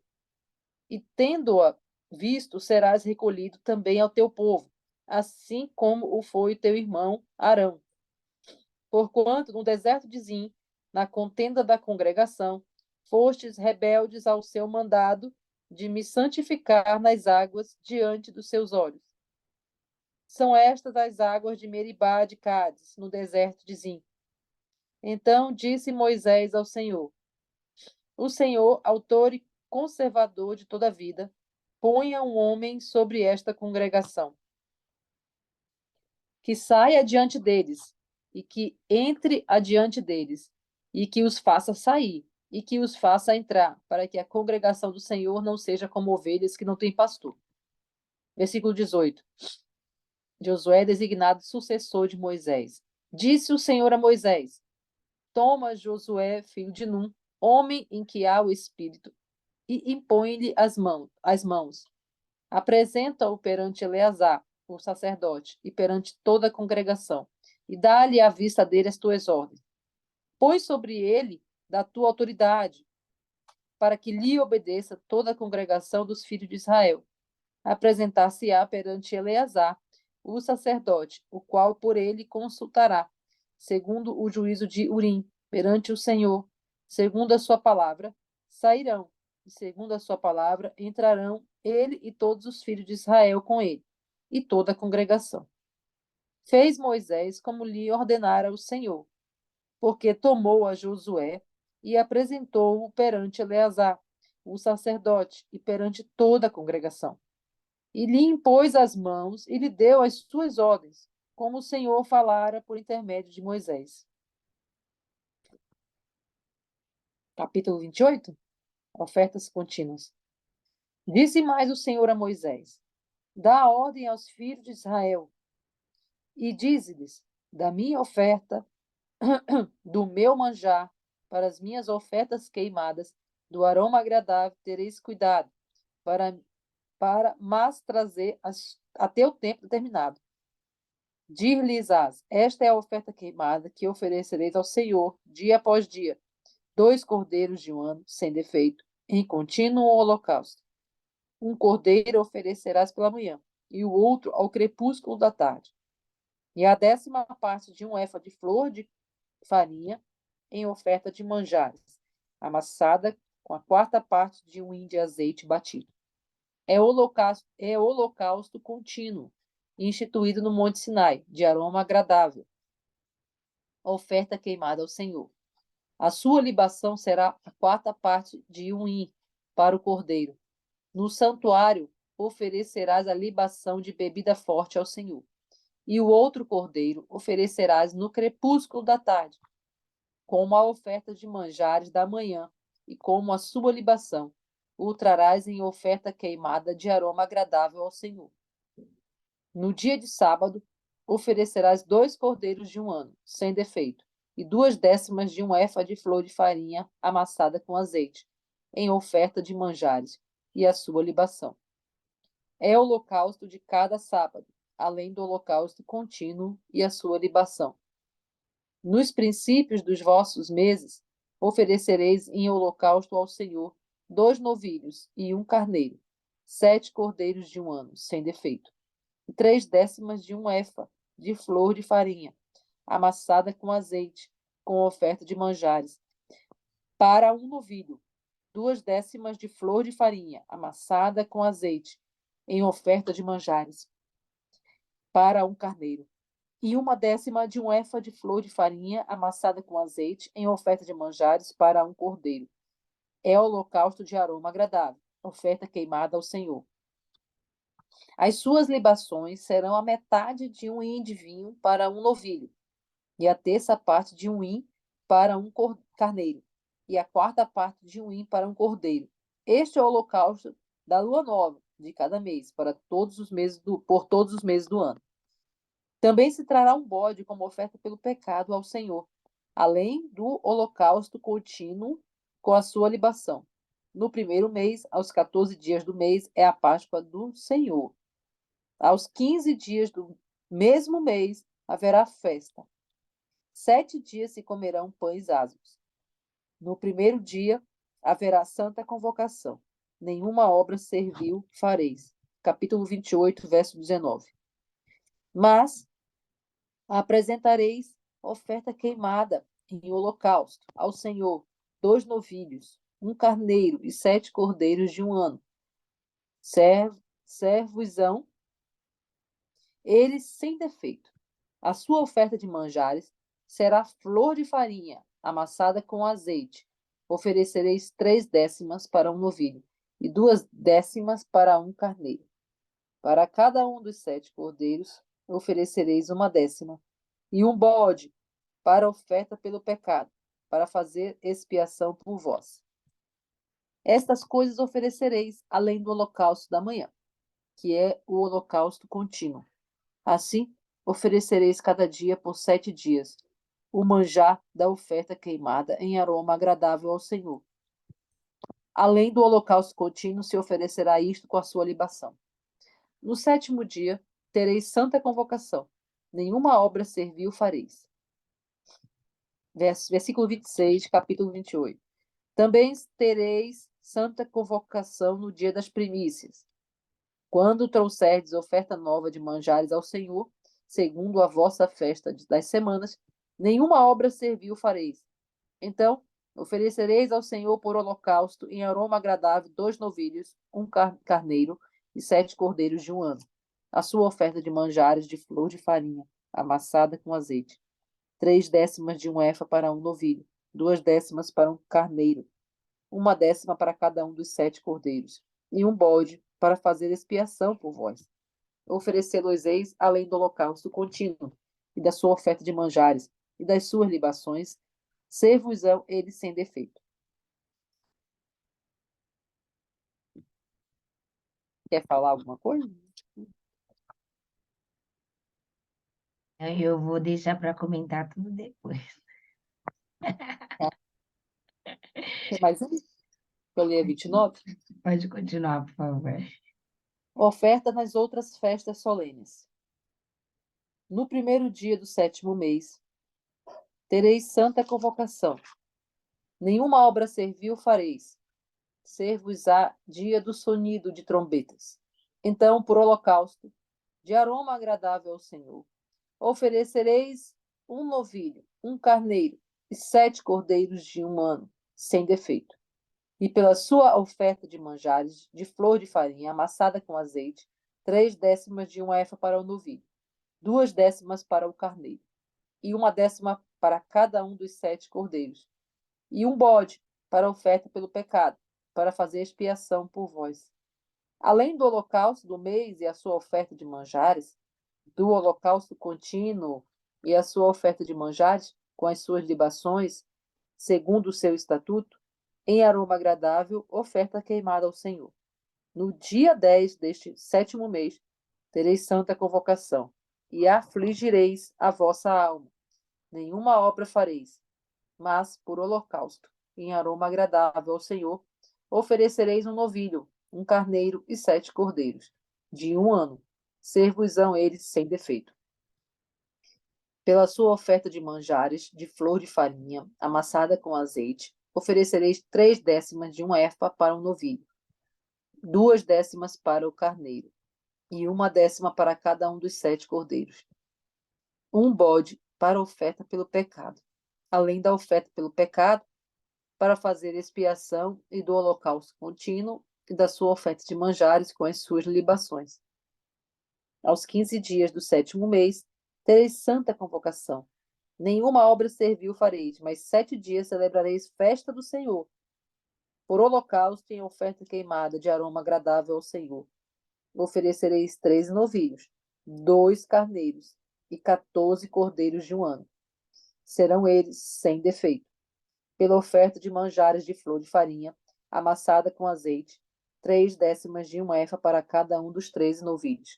E tendo-a visto, serás recolhido também ao teu povo, assim como o foi o teu irmão Arão. Porquanto no deserto de Zim, na contenda da congregação, fostes rebeldes ao seu mandado de me santificar nas águas diante dos seus olhos. São estas as águas de Meribá de Cádiz, no deserto de Zim. Então disse Moisés ao Senhor: O Senhor, autor e conservador de toda a vida, ponha um homem sobre esta congregação, que saia adiante deles, e que entre adiante deles, e que os faça sair, e que os faça entrar, para que a congregação do Senhor não seja como ovelhas que não têm pastor. Versículo 18. Josué é designado sucessor de Moisés. Disse o Senhor a Moisés: Toma Josué, filho de Num, homem em que há o Espírito, e impõe-lhe as mãos. Apresenta-o perante Eleazar, o sacerdote, e perante toda a congregação, e dá-lhe à vista dele as tuas ordens. Põe sobre ele da tua autoridade, para que lhe obedeça toda a congregação dos filhos de Israel. Apresentar-se-á perante Eleazar, o sacerdote, o qual por ele consultará, segundo o juízo de Urim, perante o Senhor, segundo a sua palavra, sairão, e segundo a sua palavra entrarão ele e todos os filhos de Israel com ele, e toda a congregação. Fez Moisés como lhe ordenara o Senhor, porque tomou a Josué e apresentou-o perante Eleazar, o sacerdote, e perante toda a congregação. E lhe impôs as mãos e lhe deu as suas ordens, como o Senhor falara por intermédio de Moisés. Capítulo 28. Ofertas contínuas. Disse mais o Senhor a Moisés: Dá ordem aos filhos de Israel e dize-lhes: Da minha oferta, do meu manjar, para as minhas ofertas queimadas, do aroma agradável tereis cuidado, mas trazer até o tempo determinado. Dir-lhes-ás: Esta é a oferta queimada que oferecereis ao Senhor dia após dia, 2 cordeiros de um ano, sem defeito, em contínuo holocausto. Um cordeiro oferecerás pela manhã, e o outro ao crepúsculo da tarde. E a 10ª parte de um efa de flor de farinha em oferta de manjares, amassada com a 4ª parte de um hin de azeite batido. É holocausto contínuo. instituído no Monte Sinai, de aroma agradável, oferta queimada ao Senhor. A sua libação será a quarta parte de um hin para o cordeiro. No santuário oferecerás a libação de bebida forte ao Senhor. E o outro cordeiro oferecerás no crepúsculo da tarde, como a oferta de manjares da manhã, e como a sua libação, o trarás em oferta queimada de aroma agradável ao Senhor. No dia de sábado, oferecerás 2 cordeiros de um ano, sem defeito, e 2/10 de um efa de flor de farinha amassada com azeite, em oferta de manjares, e a sua libação. É o holocausto de cada sábado, além do holocausto contínuo e a sua libação. Nos princípios dos vossos meses, oferecereis em holocausto ao Senhor 2 novilhos e 1 carneiro, 7 cordeiros de um ano, sem defeito, e 3/10 de um efa de flor de farinha, amassada com azeite, com oferta de manjares. Para um novilho, 2/10 de flor de farinha, amassada com azeite, em oferta de manjares. Para um carneiro, e 1/10 de um efa de flor de farinha, amassada com azeite, em oferta de manjares, para um cordeiro. É holocausto de aroma agradável, oferta queimada ao Senhor. As suas libações serão a metade de um hin de vinho para um novilho, e a terça parte de um hin para um carneiro, e a quarta parte de um hin para um cordeiro. Este é o holocausto da lua nova de cada mês, por todos os meses do ano. Também se trará um bode como oferta pelo pecado ao Senhor, além do holocausto contínuo com a sua libação. No primeiro mês, aos 14 dias do mês, é a Páscoa do Senhor. Aos 15 dias do mesmo mês, haverá festa. 7 dias se comerão pães asmos. No primeiro dia, haverá santa convocação. Nenhuma obra servil fareis. Capítulo 28, verso 19. Mas apresentareis oferta queimada em holocausto ao Senhor, 2 novilhos, 1 carneiro e 7 cordeiros de um ano. Servos-ão eles sem defeito. A sua oferta de manjares será flor de farinha, amassada com azeite. Oferecereis 3/10 para um novilho, e 2/10 para um carneiro. Para cada um dos 7 cordeiros, oferecereis 1/10, e um bode para oferta pelo pecado, para fazer expiação por vós. Estas coisas oferecereis, além do holocausto da manhã, que é o holocausto contínuo. Assim, oferecereis cada dia por 7 dias o manjar da oferta queimada em aroma agradável ao Senhor. Além do holocausto contínuo, se oferecerá isto com a sua libação. No 7º dia, tereis santa convocação. Nenhuma obra servil fareis. Versículo 26, capítulo 28. Também tereis santa convocação no dia das primícias. Quando trouxerdes oferta nova de manjares ao Senhor, segundo a vossa festa das semanas, nenhuma obra servil fareis. Então, oferecereis ao Senhor por holocausto em aroma agradável 2 novilhos, 1 carneiro e 7 cordeiros de um ano. A sua oferta de manjares de flor de farinha, amassada com azeite. 3/10 de um efa para um novilho, 2/10 para um carneiro, 1/10 para cada um dos 7 cordeiros, e um bode para fazer expiação por vós. Oferecê-los-eis além do holocausto contínuo, e da sua oferta de manjares, e das suas libações, ser-vos-ão eles sem defeito. Quer falar alguma coisa? Eu vou deixar para comentar tudo depois. Tem mais um? Eu li a 29. Pode continuar, por favor. Oferta nas outras festas solenes. No primeiro dia do 7º mês, tereis santa convocação. Nenhuma obra servil fareis. Ser-vos-á dia do sonido de trombetas. Então, por holocausto, de aroma agradável ao Senhor, oferecereis 1 novilho, 1 carneiro e 7 cordeiros de um ano, sem defeito. E pela sua oferta de manjares, de flor de farinha amassada com azeite, 3/10 de um efa para o novilho, 2/10 para o carneiro, e 1/10 para cada um dos 7 cordeiros, e um bode para oferta pelo pecado, para fazer expiação por vós. Além do holocausto do mês e a sua oferta de manjares, do holocausto contínuo e a sua oferta de manjares, com as suas libações, segundo o seu estatuto, em aroma agradável, oferta queimada ao Senhor. No dia 10 deste 7º mês, tereis santa convocação, e afligireis a vossa alma. Nenhuma obra fareis, mas por holocausto, em aroma agradável ao Senhor, oferecereis um novilho, um carneiro e 7 cordeiros, de 1 ano. Ser-vos-ão eles sem defeito. Pela sua oferta de manjares, de flor de farinha, amassada com azeite, oferecereis 3/10 de um efa para um novilho, 2/10 para o carneiro, e 1/10 para cada um dos 7 cordeiros. Um bode para oferta pelo pecado, além da oferta pelo pecado, para fazer expiação, e do holocausto contínuo, e da sua oferta de manjares com as suas libações. Aos 15 dias do 7º mês, tereis santa convocação. Nenhuma obra servil fareis, mas 7 dias celebrareis festa do Senhor. Por holocausto em oferta queimada de aroma agradável ao Senhor. Oferecereis 3 novilhos, 2 carneiros e 14 cordeiros de 1 ano. Serão eles sem defeito. Pela oferta de manjares de flor de farinha, amassada com azeite, 3/10 de um efa para cada um dos 13 novilhos,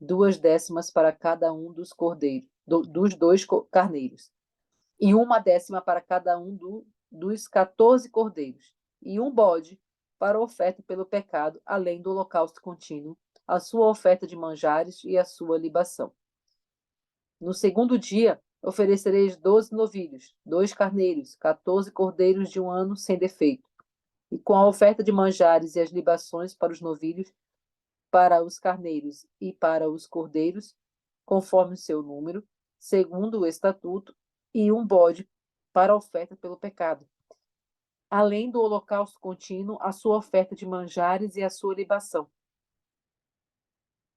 2/10 para cada um dos cordeiros, dos 2 carneiros, e 1/10 para cada um dos 14 cordeiros, e um bode para oferta pelo pecado, além do holocausto contínuo, a sua oferta de manjares e a sua libação. No 2º dia, oferecereis 12 novilhos, 2 carneiros, 14 cordeiros de 1 ano sem defeito, e com a oferta de manjares e as libações para os novilhos, para os carneiros e para os cordeiros, conforme o seu número, segundo o estatuto, e um bode para a oferta pelo pecado. Além do holocausto contínuo, a sua oferta de manjares e a sua libação.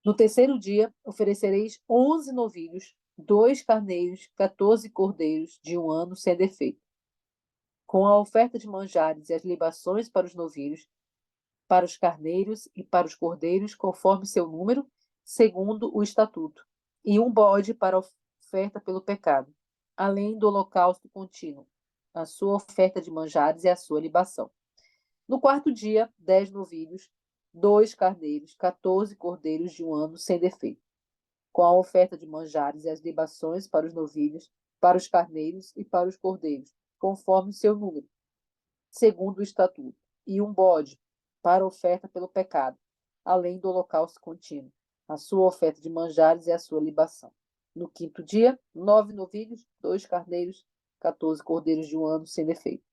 No 3º dia, oferecereis 11 novilhos, 2 carneiros, 14 cordeiros de 1 ano sem defeito. Com a oferta de manjares e as libações para os novilhos, para os carneiros e para os cordeiros, conforme seu número, segundo o estatuto, e um bode para a oferta pelo pecado, além do holocausto contínuo, a sua oferta de manjares e a sua libação. No 4º dia, 10 novilhos, 2 carneiros, 14 cordeiros de 1 ano sem defeito, com a oferta de manjares e as libações para os novilhos, para os carneiros e para os cordeiros, conforme seu número, segundo o estatuto, e um bode para oferta pelo pecado, além do holocausto contínuo, a sua oferta de manjares e a sua libação. No 5º dia, 9 novilhos, 2 carneiros, 14 cordeiros de 1 ano sem defeito,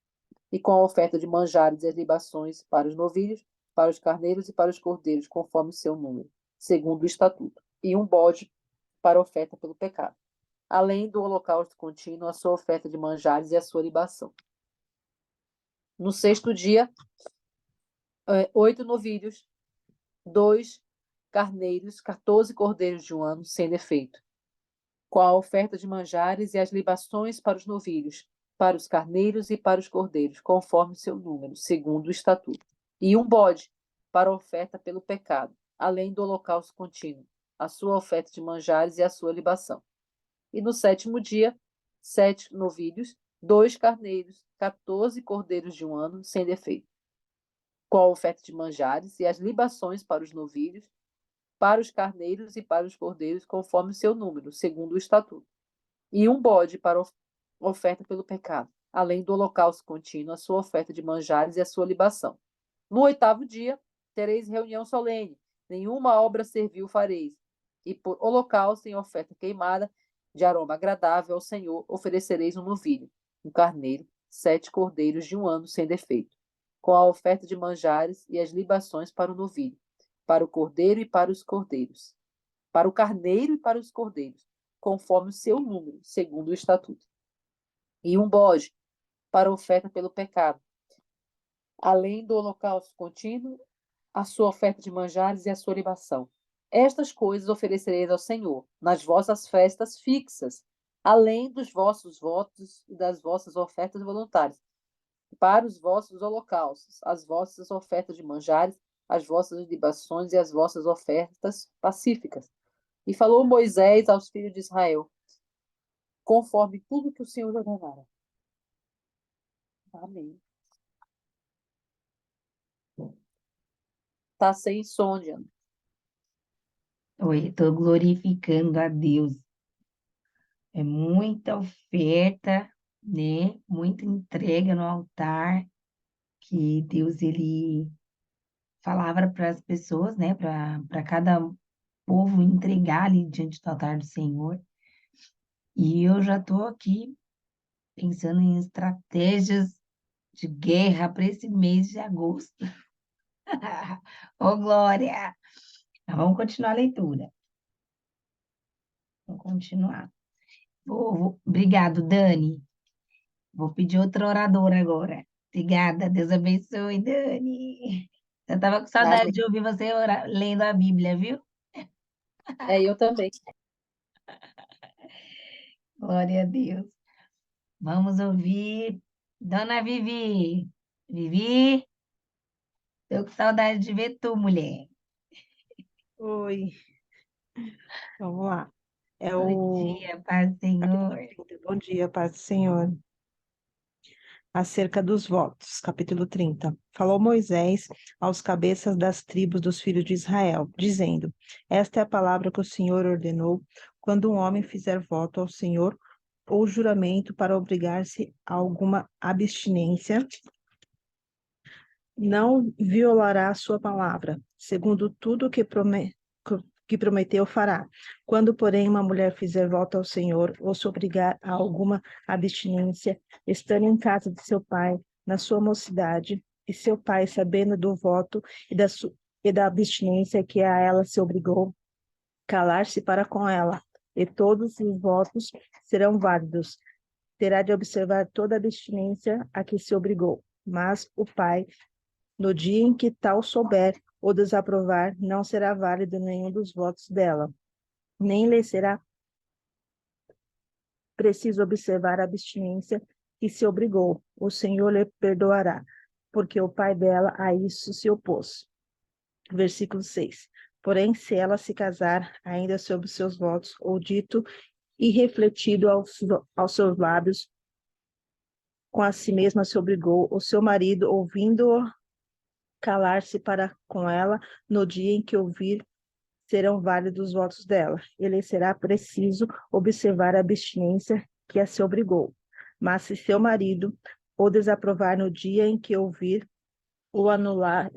e com a oferta de manjares e as libações para os novilhos, para os carneiros e para os cordeiros, conforme seu número, segundo o estatuto, e um bode para oferta pelo pecado, além do holocausto contínuo, a sua oferta de manjares e a sua libação. No 6º dia, 8 novilhos, 2 carneiros, 14 cordeiros de 1 ano sem defeito, com a oferta de manjares e as libações para os novilhos, para os carneiros e para os cordeiros, conforme seu número, segundo o estatuto, e um bode para a oferta pelo pecado, além do holocausto contínuo, a sua oferta de manjares e a sua libação. E no 7º dia, 7 novilhos, 2 carneiros, 14 cordeiros de 1 ano sem defeito, com a oferta de manjares e as libações para os novilhos, para os carneiros e para os cordeiros, conforme o seu número, segundo o estatuto, e um bode para oferta pelo pecado, além do holocausto contínuo, a sua oferta de manjares e a sua libação. No 8º dia, tereis reunião solene, nenhuma obra servil fareis, e por holocausto em oferta queimada, de aroma agradável ao Senhor, oferecereis um novilho, um carneiro, 7 cordeiros de 1 ano sem defeito, com a oferta de manjares e as libações para o novilho, para o cordeiro e para os cordeiros, para o carneiro e para os cordeiros, conforme o seu número, segundo o estatuto. E um bode para oferta pelo pecado, além do holocausto contínuo, a sua oferta de manjares e a sua libação. Estas coisas oferecereis ao Senhor nas vossas festas fixas, além dos vossos votos e das vossas ofertas voluntárias, para os vossos holocaustos, as vossas ofertas de manjares, as vossas libações e as vossas ofertas pacíficas. E falou Moisés aos filhos de Israel, conforme tudo que o Senhor ordenara. Amém. Tá sem som, Diana. Oi, estou glorificando a Deus. É muita oferta, né? Muita entrega no altar que Deus ele falava para as pessoas, né? Para cada povo entregar ali diante do altar do Senhor. E eu já estou aqui pensando em estratégias de guerra para esse mês de agosto. Ô, Glória! Mas vamos continuar a leitura. Vamos continuar. Obrigado, Dani. Vou pedir outra oradora agora. Obrigada, Deus abençoe, Dani. Eu estava com saudade Amém. de ouvir você lendo a Bíblia, viu? Eu também. Glória a Deus. Vamos ouvir Dona Vivi. Vivi, tô com saudade de ver tu, mulher. Oi, vamos lá. É Bom o dia, paz do Senhor. capítulo 30. Bom dia, paz do Senhor. Acerca dos votos, capítulo 30. Falou Moisés aos cabeças das tribos dos filhos de Israel, dizendo: Esta é a palavra que o Senhor ordenou quando um homem fizer voto ao Senhor ou juramento para obrigar-se a alguma abstinência, não violará a sua palavra, segundo tudo que prometeu fará. Quando, porém, uma mulher fizer voto ao Senhor ou se obrigar a alguma abstinência, estando em casa de seu pai, na sua mocidade, e seu pai, sabendo do voto e da abstinência que a ela se obrigou, calar-se para com ela, e todos os votos serão válidos. Terá de observar toda a abstinência a que se obrigou. Mas o pai, no dia em que tal souber ou desaprovar, não será válido nenhum dos votos dela, nem lhe será preciso observar a abstinência que se obrigou. O Senhor lhe perdoará, porque o pai dela a isso se opôs. Versículo 6. Porém, se ela se casar, ainda sob seus votos, ou dito e refletido aos seus lábios, com a si mesma se obrigou, o seu marido, ouvindo-o, calar-se para com ela, no dia em que ouvir, serão válidos os votos dela. Ele será preciso observar a abstinência que a se obrigou. Mas se seu marido o desaprovar no dia em que ouvir, o anular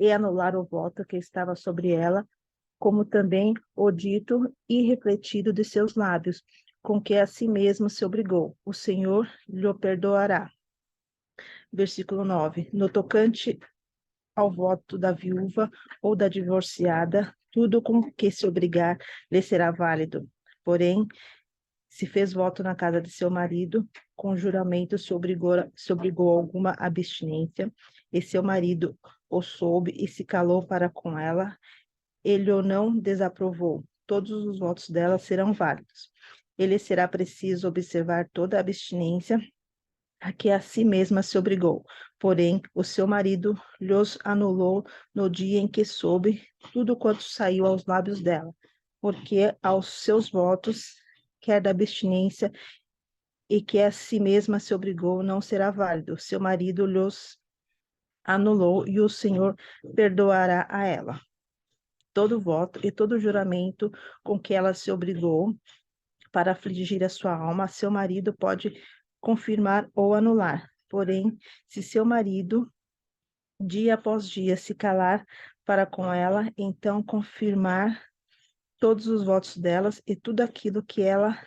o voto que estava sobre ela, como também o dito e refletido de seus lábios, com que a si mesmo se obrigou, o Senhor lhe perdoará. Versículo 9. No tocante ao voto da viúva ou da divorciada, tudo com que se obrigar lhe será válido. Porém, se fez voto na casa de seu marido, com juramento se obrigou a alguma abstinência, e seu marido o soube e se calou para com ela, ele o não desaprovou. Todos os votos dela serão válidos. Ele será preciso observar toda a abstinência a que a si mesma se obrigou. Porém, o seu marido lhos anulou no dia em que soube tudo quanto saiu aos lábios dela, porque aos seus votos, quer da abstinência e que a si mesma se obrigou, não será válido. Seu marido lhos anulou e o Senhor perdoará a ela. Todo voto e todo juramento com que ela se obrigou para afligir a sua alma, seu marido pode confirmar ou anular. Porém, se seu marido, dia após dia, se calar para com ela, então confirmar todos os votos delas e tudo aquilo que ela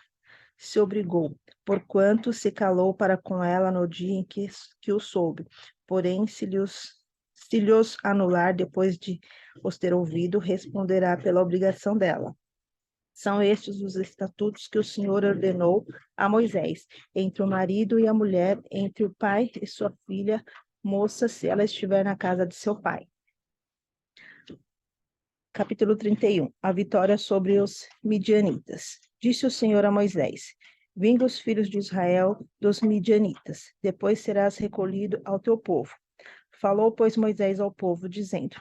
se obrigou, porquanto se calou para com ela no dia em que o soube. Porém, se lhos anular depois de os ter ouvido, responderá pela obrigação dela. São estes os estatutos que o Senhor ordenou a Moisés, entre o marido e a mulher, entre o pai e sua filha, moça, se ela estiver na casa de seu pai. Capítulo 31. A vitória sobre os midianitas. Disse o Senhor a Moisés: Vinga os filhos de Israel dos midianitas, depois serás recolhido ao teu povo. Falou, pois, Moisés ao povo, dizendo: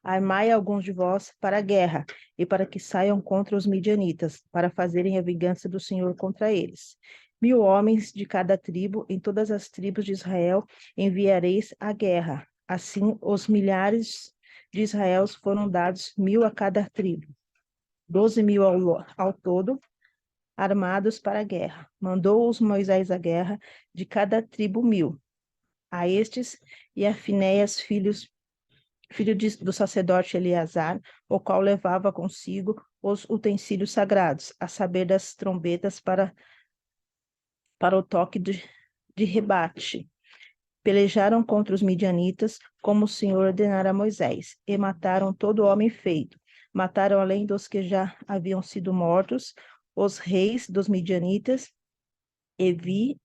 Armai alguns de vós para a guerra, e para que saiam contra os midianitas, para fazerem a vingança do Senhor contra eles. 1000 homens de cada tribo, em todas as tribos de Israel, enviareis à guerra. Assim, os milhares de Israel foram dados 1000 a cada tribo, 12.000 ao todo, armados para a guerra. Mandou-os Moisés à guerra, de cada tribo 1000. A estes e a Finéias, filho do sacerdote Eleazar, o qual levava consigo os utensílios sagrados, a saber, das trombetas para o toque de rebate. Pelejaram contra os midianitas, como o Senhor ordenara a Moisés, e mataram todo homem feito. Mataram, além dos que já haviam sido mortos, os reis dos midianitas, Evi,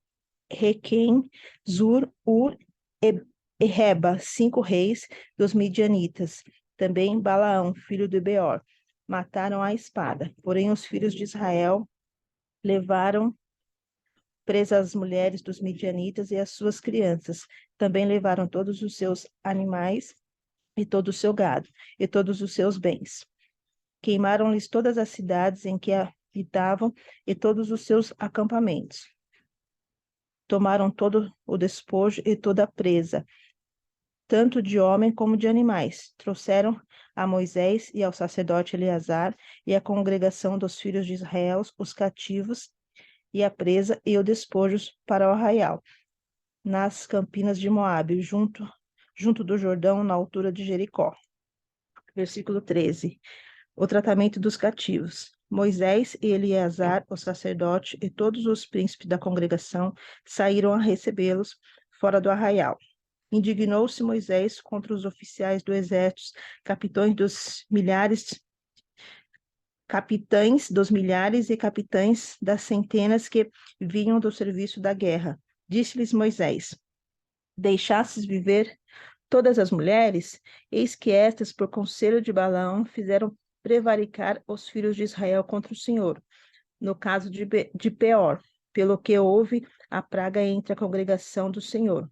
Requem, Zur, Ur e Reba, 5 reis dos midianitas. Também Balaão, filho de Beor, mataram à espada. Porém, os filhos de Israel levaram presas as mulheres dos midianitas e as suas crianças. Também levaram todos os seus animais e todo o seu gado e todos os seus bens. Queimaram-lhes todas as cidades em que habitavam e todos os seus acampamentos. Tomaram todo o despojo e toda a presa, tanto de homem como de animais. Trouxeram a Moisés e ao sacerdote Eleazar e à congregação dos filhos de Israel os cativos e a presa e o despojos para o arraial, nas campinas de Moabe, junto do Jordão, na altura de Jericó. Versículo 13. O tratamento dos cativos. Moisés e Eleazar, o sacerdote, e todos os príncipes da congregação saíram a recebê-los fora do arraial. Indignou-se Moisés contra os oficiais do exército, capitães dos milhares e capitães das centenas que vinham do serviço da guerra. Disse-lhes Moisés: Deixastes viver todas as mulheres? Eis que estas, por conselho de Balaão, fizeram prevaricar os filhos de Israel contra o Senhor, no caso de Peor, pelo que houve a praga entre a congregação do Senhor.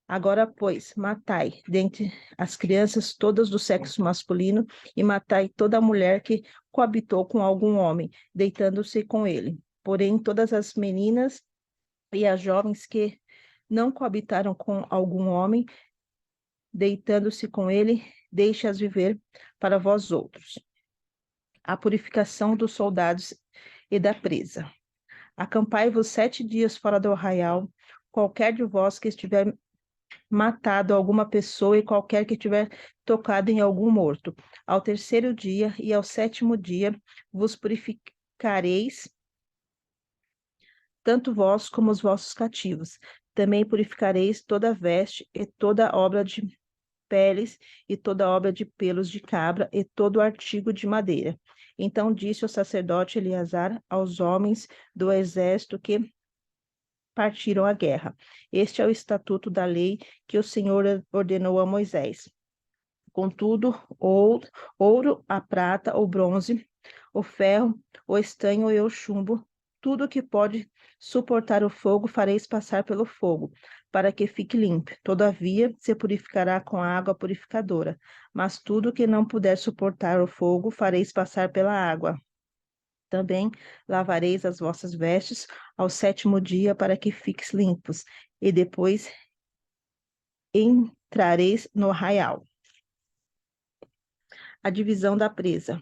Agora, pois, matai dentre as crianças todas do sexo masculino e matai toda a mulher que coabitou com algum homem, deitando-se com ele. Porém, todas as meninas e as jovens que não coabitaram com algum homem, deitando-se com ele, deixe-as viver para vós outros. A purificação dos soldados e da presa. Acampai-vos 7 dias fora do arraial, qualquer de vós que estiver matado alguma pessoa e qualquer que tiver tocado em algum morto. Ao 3º dia e ao 7º dia vos purificareis, tanto vós como os vossos cativos. Também purificareis toda veste e toda obra de peles e toda obra de pelos de cabra e todo artigo de madeira. Então disse o sacerdote Eleazar aos homens do exército que partiram à guerra: Este é o estatuto da lei que o Senhor ordenou a Moisés. Contudo, ouro, a prata, o bronze, o ferro, o estanho e o chumbo, tudo que pode suportar o fogo, fareis passar pelo fogo, para que fique limpo. Todavia, se purificará com água purificadora. Mas tudo que não puder suportar o fogo, fareis passar pela água. Também lavareis as vossas vestes ao 7º dia, para que fiqueis limpos, e depois entrareis no arraial. A divisão da presa.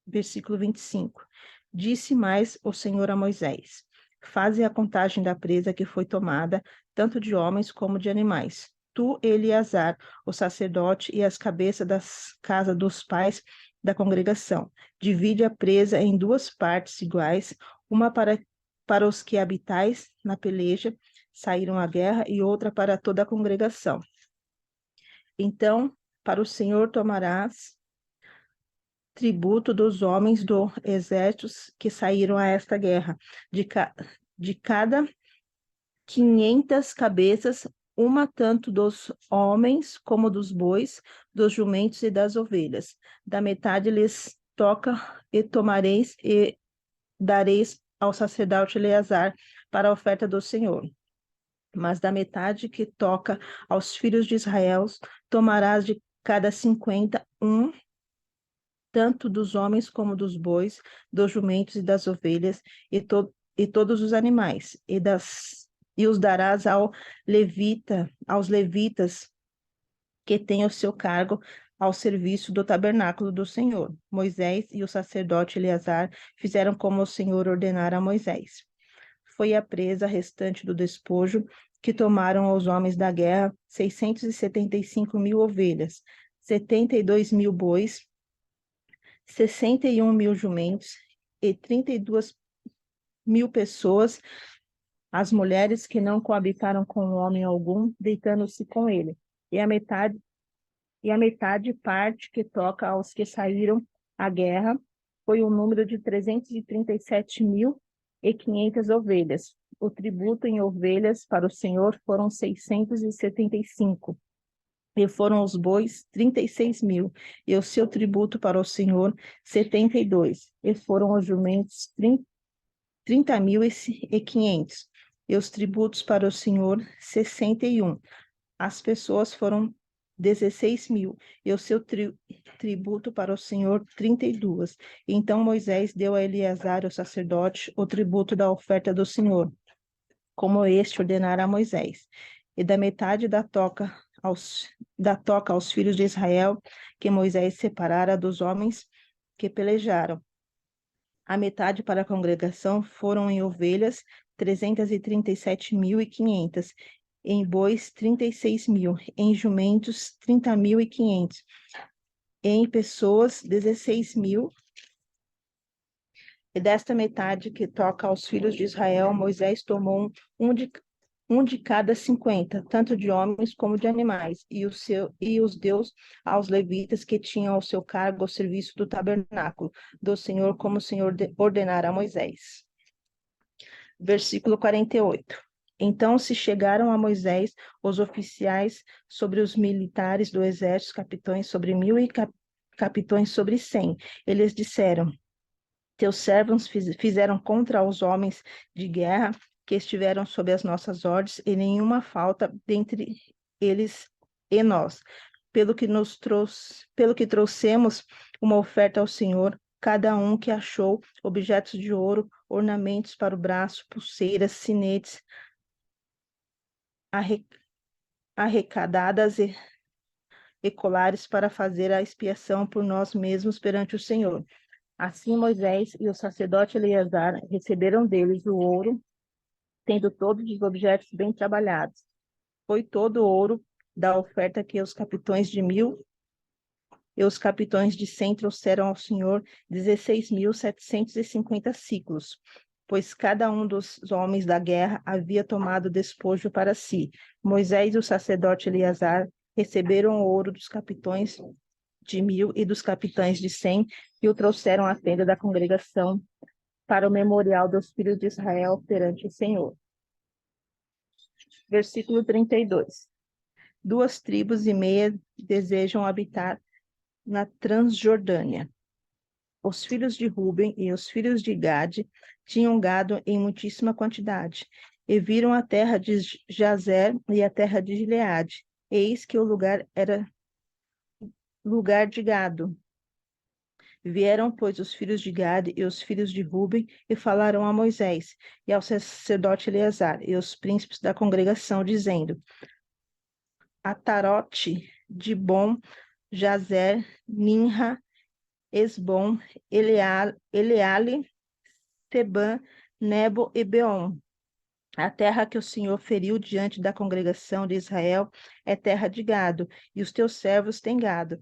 Versículo 25. Disse mais o Senhor a Moisés: Faze a contagem da presa que foi tomada, tanto de homens como de animais. Tu, Eleazar, o sacerdote, e as cabeças das casas dos pais da congregação. Divide a presa em 2 partes iguais, uma para os que habitais na peleja, saíram à guerra, e outra para toda a congregação. Então, para o Senhor tomarás tributo dos homens do exército que saíram a esta guerra, de cada 500 cabeças uma tanto dos homens como dos bois, dos jumentos e das ovelhas. Da metade lhes toca, e tomareis e dareis ao sacerdote Eleazar para a oferta do Senhor. Mas da metade que toca aos filhos de Israel, tomarás de cada 50 tanto dos homens como dos bois, dos jumentos e das ovelhas, e todos os animais, e os darás aos levitas que têm o seu cargo ao serviço do tabernáculo do Senhor. Moisés e o sacerdote Eleazar fizeram como o Senhor ordenara a Moisés. Foi a presa restante do despojo que tomaram os homens da guerra 675.000 ovelhas, 72.000 bois, 61.000 jumentos e 32.000 pessoas, as mulheres que não coabitaram com homem algum, deitando-se com ele. E a metade parte que toca aos que saíram à guerra foi o número de 337.500 ovelhas. O tributo em ovelhas para o Senhor foram 675. E foram os bois 36.000, e o seu tributo para o Senhor 72. E foram os jumentos 30.500, e os tributos para o Senhor 61. As pessoas foram 16.000, e o seu tributo para o Senhor 32. Então Moisés deu a Eleazar, o sacerdote, o tributo da oferta do Senhor, como este ordenara a Moisés. E da metade da toca aos filhos de Israel, que Moisés separara dos homens que pelejaram. A metade para a congregação foram em ovelhas 337.500, em bois 36.000, em jumentos 30.500, em pessoas 16.000. E desta metade que toca aos filhos de Israel, Moisés tomou um de cada 50, tanto de homens como de animais, e os deu aos levitas que tinham ao seu cargo o serviço do tabernáculo do Senhor, como o Senhor ordenara a Moisés. Versículo 48. Então se chegaram a Moisés os oficiais sobre os militares do exército, capitães sobre 1.000 e capitães sobre 100. Eles disseram: teus servos fizeram contra os homens de guerra que estiveram sob as nossas ordens, e nenhuma falta dentre eles e nós. Pelo que trouxemos uma oferta ao Senhor, cada um que achou objetos de ouro, ornamentos para o braço, pulseiras, sinetes, arrecadadas e colares para fazer a expiação por nós mesmos perante o Senhor. Assim Moisés e o sacerdote Eleazar receberam deles o ouro, tendo todos os objetos bem trabalhados. Foi todo o ouro da oferta que os capitães de 1.000 e os capitães de 100 trouxeram ao Senhor 16.750 siclos, pois cada um dos homens da guerra havia tomado despojo para si. Moisés e o sacerdote Eleazar receberam o ouro dos capitães de 1.000 e dos capitães de 100 e o trouxeram à tenda da congregação para o memorial dos filhos de Israel perante o Senhor. Versículo 32. 2,5 tribos desejam habitar na Transjordânia. Os filhos de Ruben e os filhos de Gade tinham gado em muitíssima quantidade, e viram a terra de Jazer e a terra de Gileade. Eis que o lugar era lugar de gado. Vieram, pois, os filhos de Gade e os filhos de Ruben e falaram a Moisés e ao sacerdote Eleazar e aos príncipes da congregação, dizendo: Atarote, Dibon, Jazer, Minha, Esbom, Eleale, Teban, Nebo e Beon. A terra que o Senhor feriu diante da congregação de Israel é terra de gado, e os teus servos têm gado.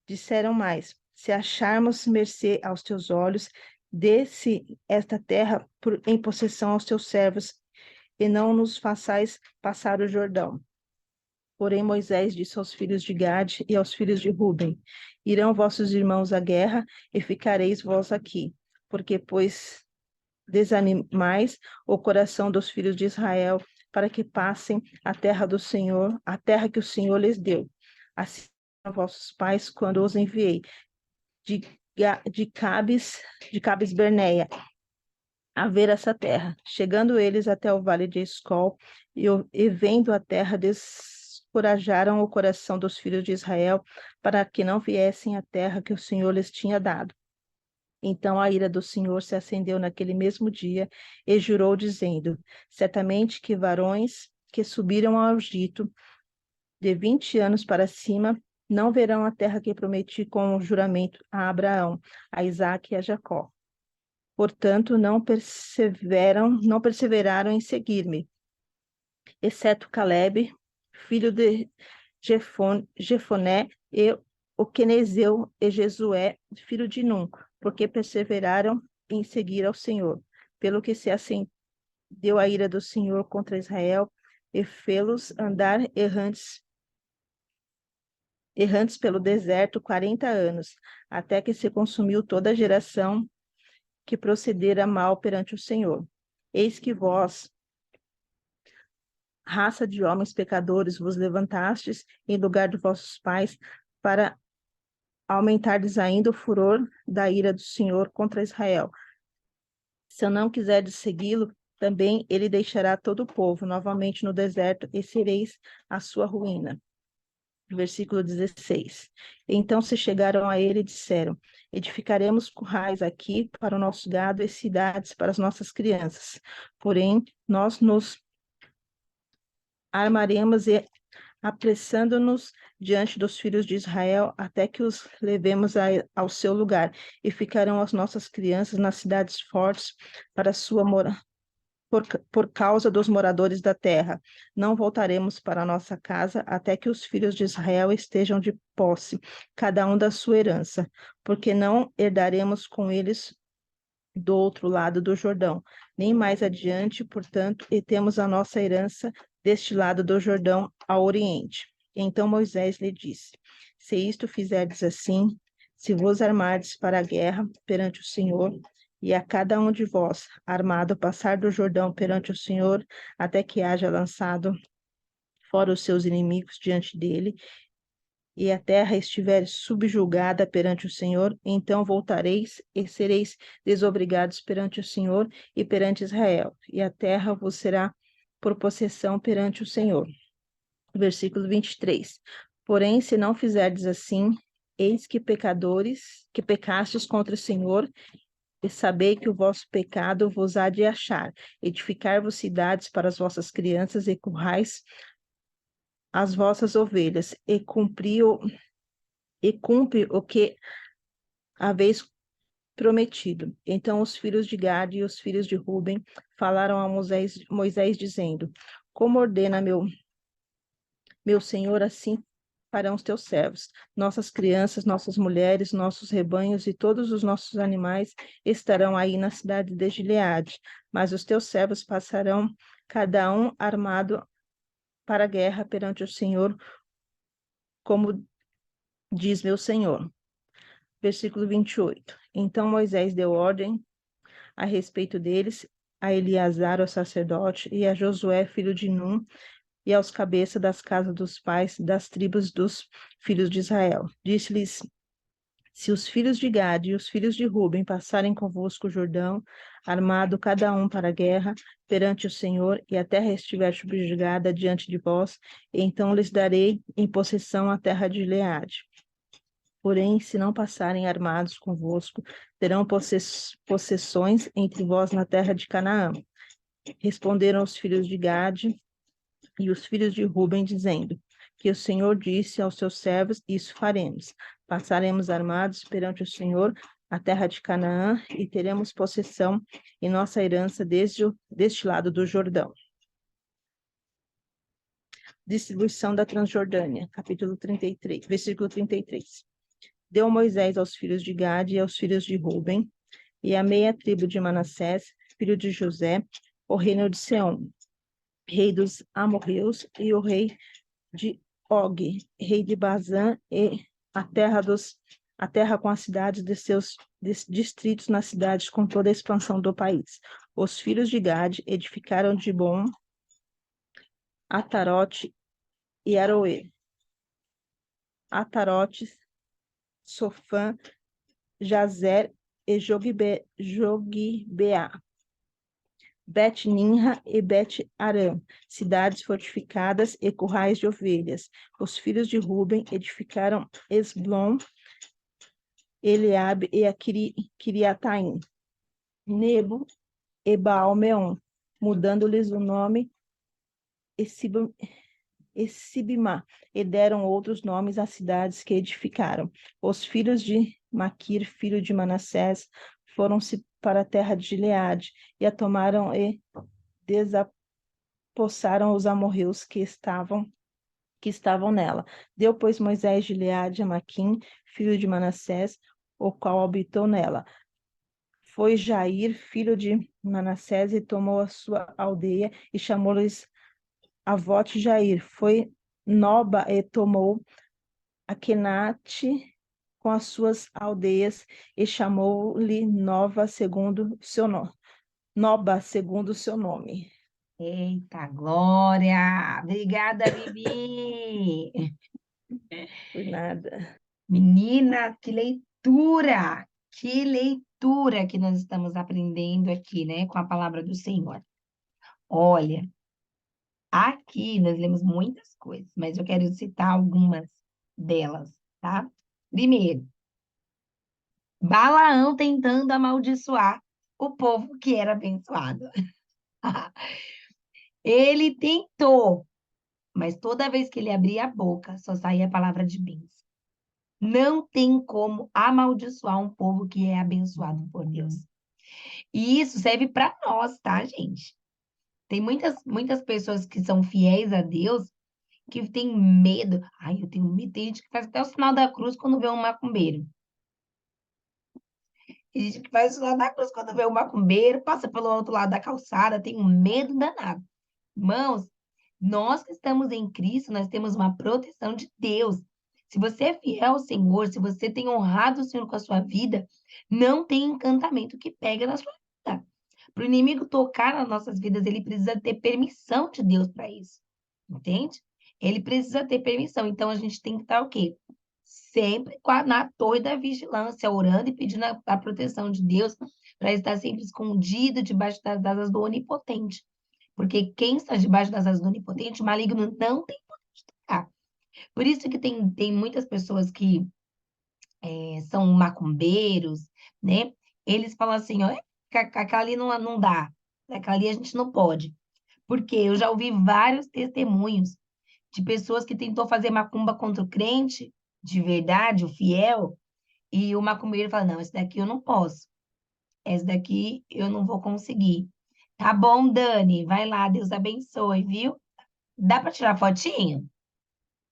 Disseram mais: se acharmos mercê aos teus olhos, dê-se esta terra em possessão aos teus servos, e não nos façais passar o Jordão. Porém Moisés disse aos filhos de Gade e aos filhos de Ruben: irão vossos irmãos à guerra, e ficareis vós aqui, porque, pois, desanimais o coração dos filhos de Israel para que passem a terra do Senhor, a terra que o Senhor lhes deu. Assim a vossos pais, quando os enviei de Cades Berneia, a ver essa terra. Chegando eles até o vale de Escol, e vendo a terra, descorajaram o coração dos filhos de Israel, para que não viessem à terra que o Senhor lhes tinha dado. Então a ira do Senhor se acendeu naquele mesmo dia, e jurou, dizendo: certamente que varões que subiram ao Egito de 20 anos para cima não verão a terra que prometi com o juramento a Abraão, a Isaque e a Jacó. Portanto, não perseveraram em seguir-me, exceto Calebe, filho de Jefoné, e o quenezeu, e Jesué, filho de Num, porque perseveraram em seguir ao Senhor. Pelo que se acendeu a ira do Senhor contra Israel, e fê-los andar errantes pelo deserto 40 anos, até que se consumiu toda a geração que procedera mal perante o Senhor. Eis que vós, raça de homens pecadores, vos levantastes em lugar de vossos pais, para aumentardes ainda o furor da ira do Senhor contra Israel. Se eu não quiserdes segui-lo, também ele deixará todo o povo novamente no deserto, e sereis a sua ruína. Versículo 16. Então se chegaram a ele e disseram: edificaremos currais aqui para o nosso gado e cidades para as nossas crianças. Porém, nós nos armaremos e apressando-nos diante dos filhos de Israel, até que os levemos ao seu lugar, e ficarão as nossas crianças nas cidades fortes para sua por causa dos moradores da terra. Não voltaremos para nossa casa até que os filhos de Israel estejam de posse, cada um da sua herança, porque não herdaremos com eles do outro lado do Jordão, nem mais adiante, portanto, e temos a nossa herança deste lado do Jordão ao oriente. Então Moisés lhe disse: se isto fizerdes assim, se vos armardes para a guerra perante o Senhor, e a cada um de vós, armado, passar do Jordão perante o Senhor, até que haja lançado fora os seus inimigos diante dele, e a terra estiver subjugada perante o Senhor, então voltareis e sereis desobrigados perante o Senhor e perante Israel, e a terra vos será por possessão perante o Senhor. Versículo 23. Porém, se não fizerdes assim, eis que pecastes contra o Senhor, e sabei que o vosso pecado vos há de achar, edificar-vos cidades para as vossas crianças e currais as vossas ovelhas, e cumpre o que haveis prometido. Então os filhos de Gade e os filhos de Ruben falaram a Moisés dizendo: como ordena meu senhor, assim farão os teus servos. Nossas crianças, nossas mulheres, nossos rebanhos e todos os nossos animais estarão aí na cidade de Gileade, mas os teus servos passarão, cada um armado para a guerra perante o Senhor, como diz meu senhor. Versículo 28. Então Moisés deu ordem a respeito deles a Eleazar, o sacerdote, e a Josué, filho de Num, e aos cabeças das casas dos pais das tribos dos filhos de Israel. Disse-lhes: se os filhos de Gade e os filhos de Ruben passarem convosco o Jordão, armado cada um para a guerra, perante o Senhor, e a terra estiver subjugada diante de vós, então lhes darei em possessão a terra de Gileade. Porém, se não passarem armados convosco, terão possessões entre vós na terra de Canaã. Responderam os filhos de Gade e os filhos de Ruben, dizendo: que o Senhor disse aos seus servos, isso faremos. Passaremos armados perante o Senhor a terra de Canaã, e teremos possessão em nossa herança deste lado do Jordão. Distribuição da Transjordânia, capítulo 33, versículo 33. Deu Moisés aos filhos de Gade e aos filhos de Ruben, e a meia tribo de Manassés, filho de José, o reino de Seom, rei dos amorreus, e o rei de Og, rei de Bazã, e a terra com as cidades de seus distritos nas cidades, com toda a expansão do país. Os filhos de Gade edificaram Dibon, Atarote e Aroê. Atarote, Sofã, Jazer e Jogbeá. Bet-Ninra e Bet-Arã, cidades fortificadas e currais de ovelhas. Os filhos de Ruben edificaram Esblom, Eliabe e a Kiriataim, Nebo e Baal-Meon, mudando-lhes o nome Sibimá, e deram outros nomes às cidades que edificaram. Os filhos de Maquir, filho de Manassés, foram-se para a terra de Gileade, e a tomaram e desapossaram os amorreus que estavam nela. Deu, pois, Moisés Gileade a Maquim, filho de Manassés, o qual habitou nela. Foi Jair, filho de Manassés, e tomou a sua aldeia, e chamou-lhes Avote Jair. Foi Noba e tomou Akenate com as suas aldeias, e chamou-lhe Noba segundo seu nome. Eita, Glória! Obrigada, Bibi! Por nada. Menina, que leitura! Que leitura que nós estamos aprendendo aqui, né, com a palavra do Senhor. Olha, aqui nós lemos muitas coisas, mas eu quero citar algumas delas, tá? Primeiro, Balaão tentando amaldiçoar o povo que era abençoado. Ele tentou, mas toda vez que ele abria a boca, só saía a palavra de bênção. Não tem como amaldiçoar um povo que é abençoado por Deus. E isso serve para nós, tá, gente? Tem muitas pessoas que são fiéis a Deus que têm medo. Ai, eu tenho medo. Tem gente que faz até o sinal da cruz quando vê um macumbeiro. Tem gente que faz o sinal da cruz quando vê um macumbeiro, passa pelo outro lado da calçada, tem um medo danado. Irmãos, nós que estamos em Cristo, nós temos uma proteção de Deus. Se você é fiel ao Senhor, se você tem honrado o Senhor com a sua vida, não tem encantamento que pega na sua vida. Para o inimigo tocar nas nossas vidas, ele precisa ter permissão de Deus para isso. Entende? Ele precisa ter permissão. Então, a gente tem que estar o quê? Sempre na torre da vigilância, orando e pedindo a proteção de Deus para estar sempre escondido debaixo das asas do Onipotente. Porque quem está debaixo das asas do Onipotente, o maligno não tem poder de tocar. Por isso que tem muitas pessoas que são macumbeiros, né? Eles falam assim, ó, aquela ali não dá, aquela ali a gente não pode. Porque eu já ouvi vários testemunhos de pessoas que tentou fazer macumba contra o crente, de verdade, o fiel, e o macumbeiro fala, não, esse daqui eu não posso. Esse daqui eu não vou conseguir. Tá bom, Dani, vai lá, Deus abençoe, viu? Dá para tirar fotinho?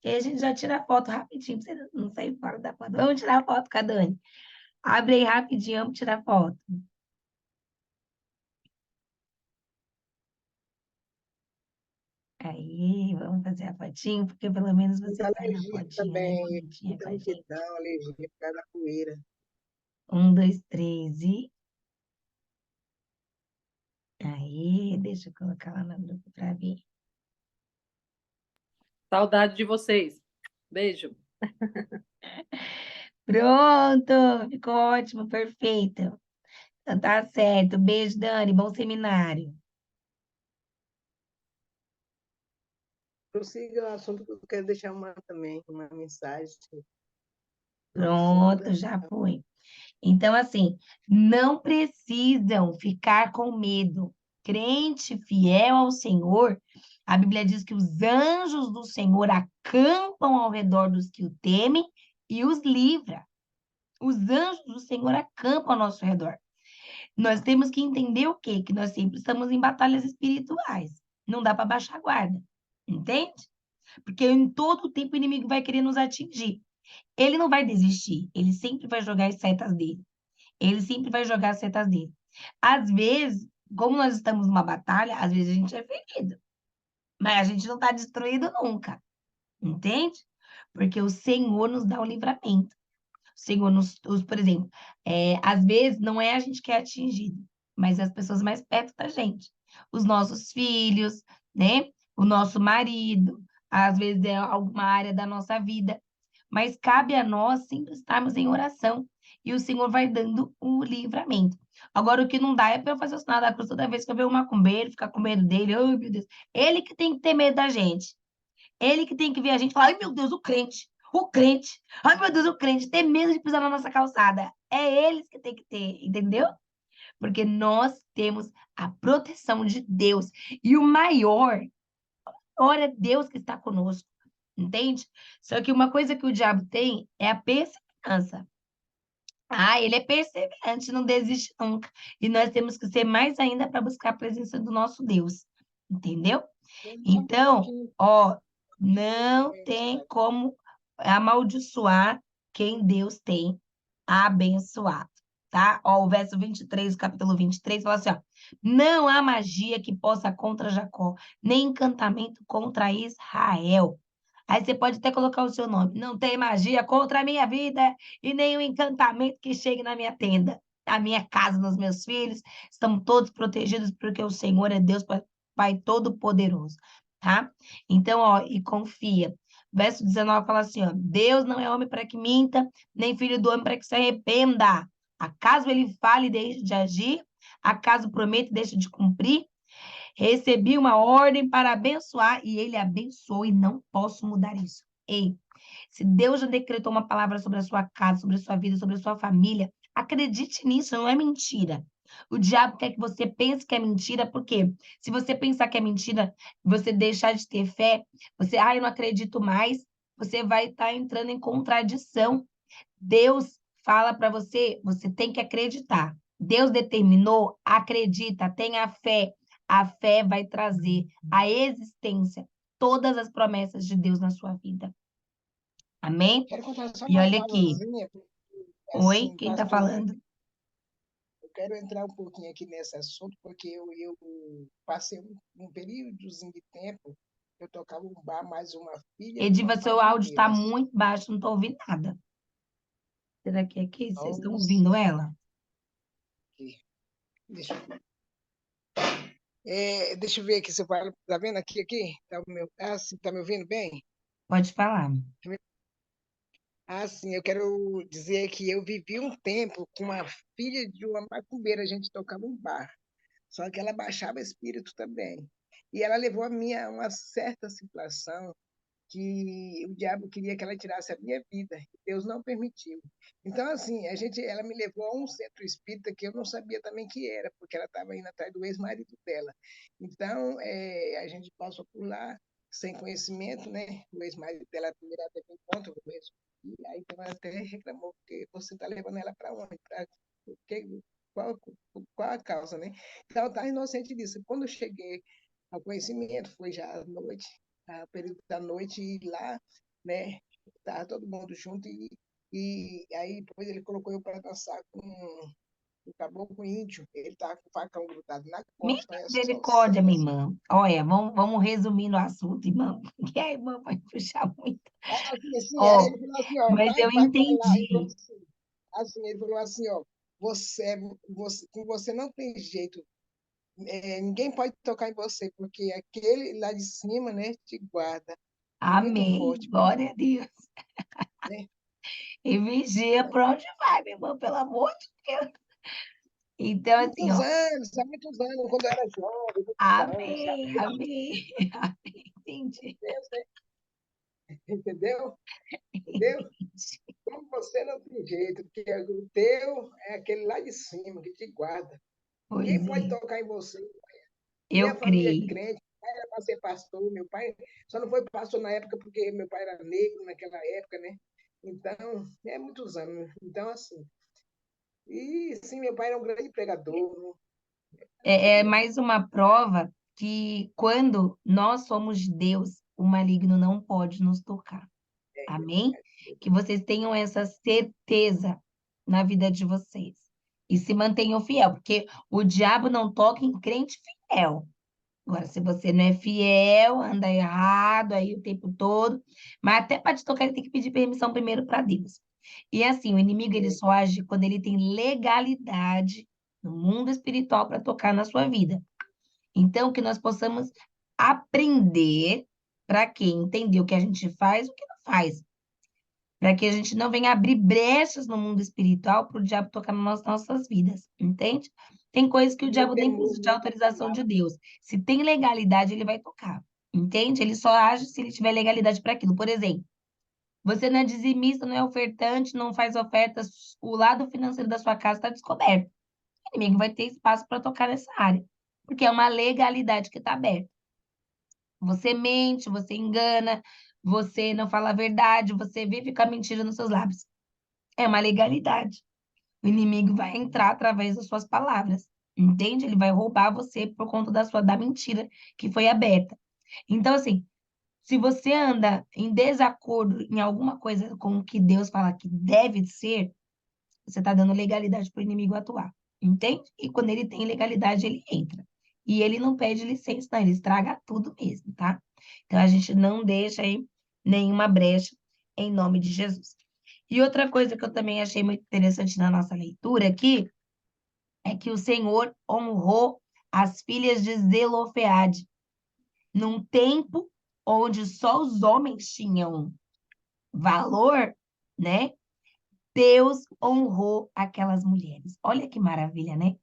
E a gente já tira a foto rapidinho, pra você não sair fora da foto. Vamos tirar a foto com a Dani. Abre aí rapidinho, vamos tirar foto. Aí, vamos fazer a fotinho, porque pelo menos você Muita sai na alergia fotinho, né? também, Bonitinha com muita a gente. rouquidão, alergia por causa da poeira. 1, 2, 3 e... Aí, deixa eu colocar lá no grupo para ver. Saudade de vocês. Beijo. Pronto, ficou ótimo, perfeito. Então, tá certo. Beijo, Dani, bom seminário. Prossiga o assunto que eu quero deixar uma mensagem Pronto, profunda. já foi. Então, assim, não precisam ficar com medo. Crente fiel ao Senhor, a Bíblia diz que os anjos do Senhor acampam ao redor dos que o temem e os livra. Os anjos do Senhor acampam ao nosso redor. Nós temos que entender o quê? Que nós sempre estamos em batalhas espirituais. Não dá para baixar a guarda. Entende? Porque em todo o tempo o inimigo vai querer nos atingir. Ele não vai desistir. Ele sempre vai jogar as setas dele. Ele sempre vai jogar as setas dele. Às vezes, como nós estamos numa batalha, às vezes a gente é ferido. Mas a gente não está destruído nunca. Entende? Porque o Senhor nos dá o livramento. O Senhor por exemplo, às vezes não é a gente que é atingido, mas as pessoas mais perto da gente. Os nossos filhos, né? o nosso marido, às vezes é alguma área da nossa vida, mas cabe a nós sempre estarmos em oração e o Senhor vai dando o livramento. Agora, o que não dá é para eu fazer o sinal da cruz toda vez que eu ver um macumbeiro, ficar com medo dele, oh, meu Deus. Ele que tem que ter medo da gente. Ele que tem que ver a gente e falar, ai, meu Deus, o crente, ai, meu Deus, o crente, ter medo de pisar na nossa calçada. É eles que tem que ter, entendeu? Porque nós temos a proteção de Deus. E o maior é Deus que está conosco, entende? Só que uma coisa que o diabo tem é a perseverança. Ah, ele é perseverante, não desiste nunca. E nós temos que ser mais ainda para buscar a presença do nosso Deus, entendeu? Então, ó, não tem como amaldiçoar quem Deus tem abençoado, tá? Ó, o verso 23, capítulo 23, fala assim, ó, não há magia que possa contra Jacó, nem encantamento contra Israel. Aí você pode até colocar o seu nome. Não tem magia contra a minha vida e nenhum encantamento que chegue na minha tenda, na minha casa, nos meus filhos. Estamos todos protegidos porque o Senhor é Deus, Pai Todo-Poderoso, tá? Então, ó, e confia. Verso 19 fala assim, ó, Deus não é homem para que minta, nem filho do homem para que se arrependa. Acaso ele fale e deixe de agir? Acaso promete e deixe de cumprir? Recebi uma ordem para abençoar e ele abençoou e não posso mudar isso. Ei, se Deus já decretou uma palavra sobre a sua casa, sobre a sua vida, sobre a sua família, acredite nisso, não é mentira. O diabo quer que você pense que é mentira, porque se você pensar que é mentira, você deixar de ter fé, você, eu não acredito mais, você vai estar entrando em contradição. Deus fala para você, você tem que acreditar. Deus determinou, acredita, tenha fé. A fé vai trazer à existência todas as promessas de Deus na sua vida. Amém? Quero contar só E uma olha aqui. falazinha, Oi, assim, quem está pastor, falando? eu quero entrar um pouquinho aqui nesse assunto, porque eu passei um períodozinho de tempo, eu tocava um bar mais uma filha de uma Ediva, seu áudio está macumbeira. muito baixo, não estou ouvindo nada. Será que é aqui? Vocês estão Nossa, ouvindo ela? aqui. Deixa, deixa eu ver aqui se eu falo. Tá vendo aqui? Tá, sim, tá me ouvindo bem? Pode falar. Sim, eu quero dizer que eu vivi um tempo com uma filha de uma macumbeira, a gente tocava um bar, só que ela baixava espírito também. E ela levou a mim a uma certa situação que o diabo queria que ela tirasse a minha vida, e Deus não permitiu. Então, assim, ela me levou a um centro espírita que eu não sabia também que era, porque ela estava indo atrás do ex-marido dela. Então, a gente passou por lá sem conhecimento, né? O ex-marido dela primeiro teve um encontro com ex, e aí ela até reclamou, porque você está levando ela para onde? Qual, qual a causa, né? Então, ela estava inocente disso. Quando eu cheguei ao conhecimento, foi já à noite, a período da noite, e lá, né, estava todo mundo junto, e aí depois ele colocou eu para dançar com um caboclo índio, ele estava com o facão grudado na costa, olha só, Misericórdia, minha cenas. irmã. Olha, vamos resumir no assunto, irmã, porque a irmã vai puxar muito. Assim, aí Ó, ele falou assim, ó, mas vai eu para lá, ele falou entendi. assim, ele falou assim, ó, com você não tem jeito, ninguém pode tocar em você, porque aquele lá de cima, né, te guarda, e muito Amém. forte mesmo, Glória a Deus. né? E vigia por onde vai, meu irmão, pelo amor de Deus. Então, assim, ó. Há muitos anos, quando eu era jovem, muitos anos, sabe? Amém, amém, amém. Entendi. Deus, né? Entendeu? Entendeu? Como você não tem jeito, porque o teu é aquele lá de cima que te guarda. Pois Ninguém pode é, tocar em você. eu Minha família é creio. crente, meu pai era para ser pastor, meu pai só não foi pastor na época porque meu pai era negro naquela época, né? Então, é muitos anos. Então, assim. E sim, meu pai era um grande pregador. É mais uma prova que quando nós somos de Deus, o maligno não pode nos tocar. Amém? Que vocês tenham essa certeza na vida de vocês. E se mantenham fiel, porque o diabo não toca em crente fiel. Agora, se você não é fiel, anda errado aí o tempo todo, mas até para te tocar, ele tem que pedir permissão primeiro para Deus. E assim, o inimigo ele só age quando ele tem legalidade no mundo espiritual para tocar na sua vida. Então, que nós possamos aprender para quê? Entender o que a gente faz e o que não faz. Para que a gente não venha abrir brechas no mundo espiritual para o diabo tocar nas nossas vidas, entende? Tem coisas que o Meu diabo nem temor precisa de muito autorização de claro. Deus. Se tem legalidade, ele vai tocar, entende? Ele só age se ele tiver legalidade para aquilo. Por exemplo, você não é dizimista, não é ofertante, não faz ofertas, o lado financeiro da sua casa está descoberto. O inimigo vai ter espaço para tocar nessa área, porque é uma legalidade que está aberta. Você mente, você engana, você não fala a verdade, você vive com a mentira nos seus lábios. É uma legalidade. O inimigo vai entrar através das suas palavras, entende? Ele vai roubar você por conta da mentira que foi aberta. Então, assim, se você anda em desacordo em alguma coisa com o que Deus fala que deve ser, você está dando legalidade para o inimigo atuar, entende? E quando ele tem legalidade, ele entra. E ele não pede licença, não, ele estraga tudo mesmo, tá? Então, a gente não deixa aí nenhuma brecha em nome de Jesus. E outra coisa que eu também achei muito interessante na nossa leitura aqui é que o Senhor honrou as filhas de Zelofeade num tempo onde só os homens tinham valor, né? Deus honrou aquelas mulheres. Olha que maravilha, né?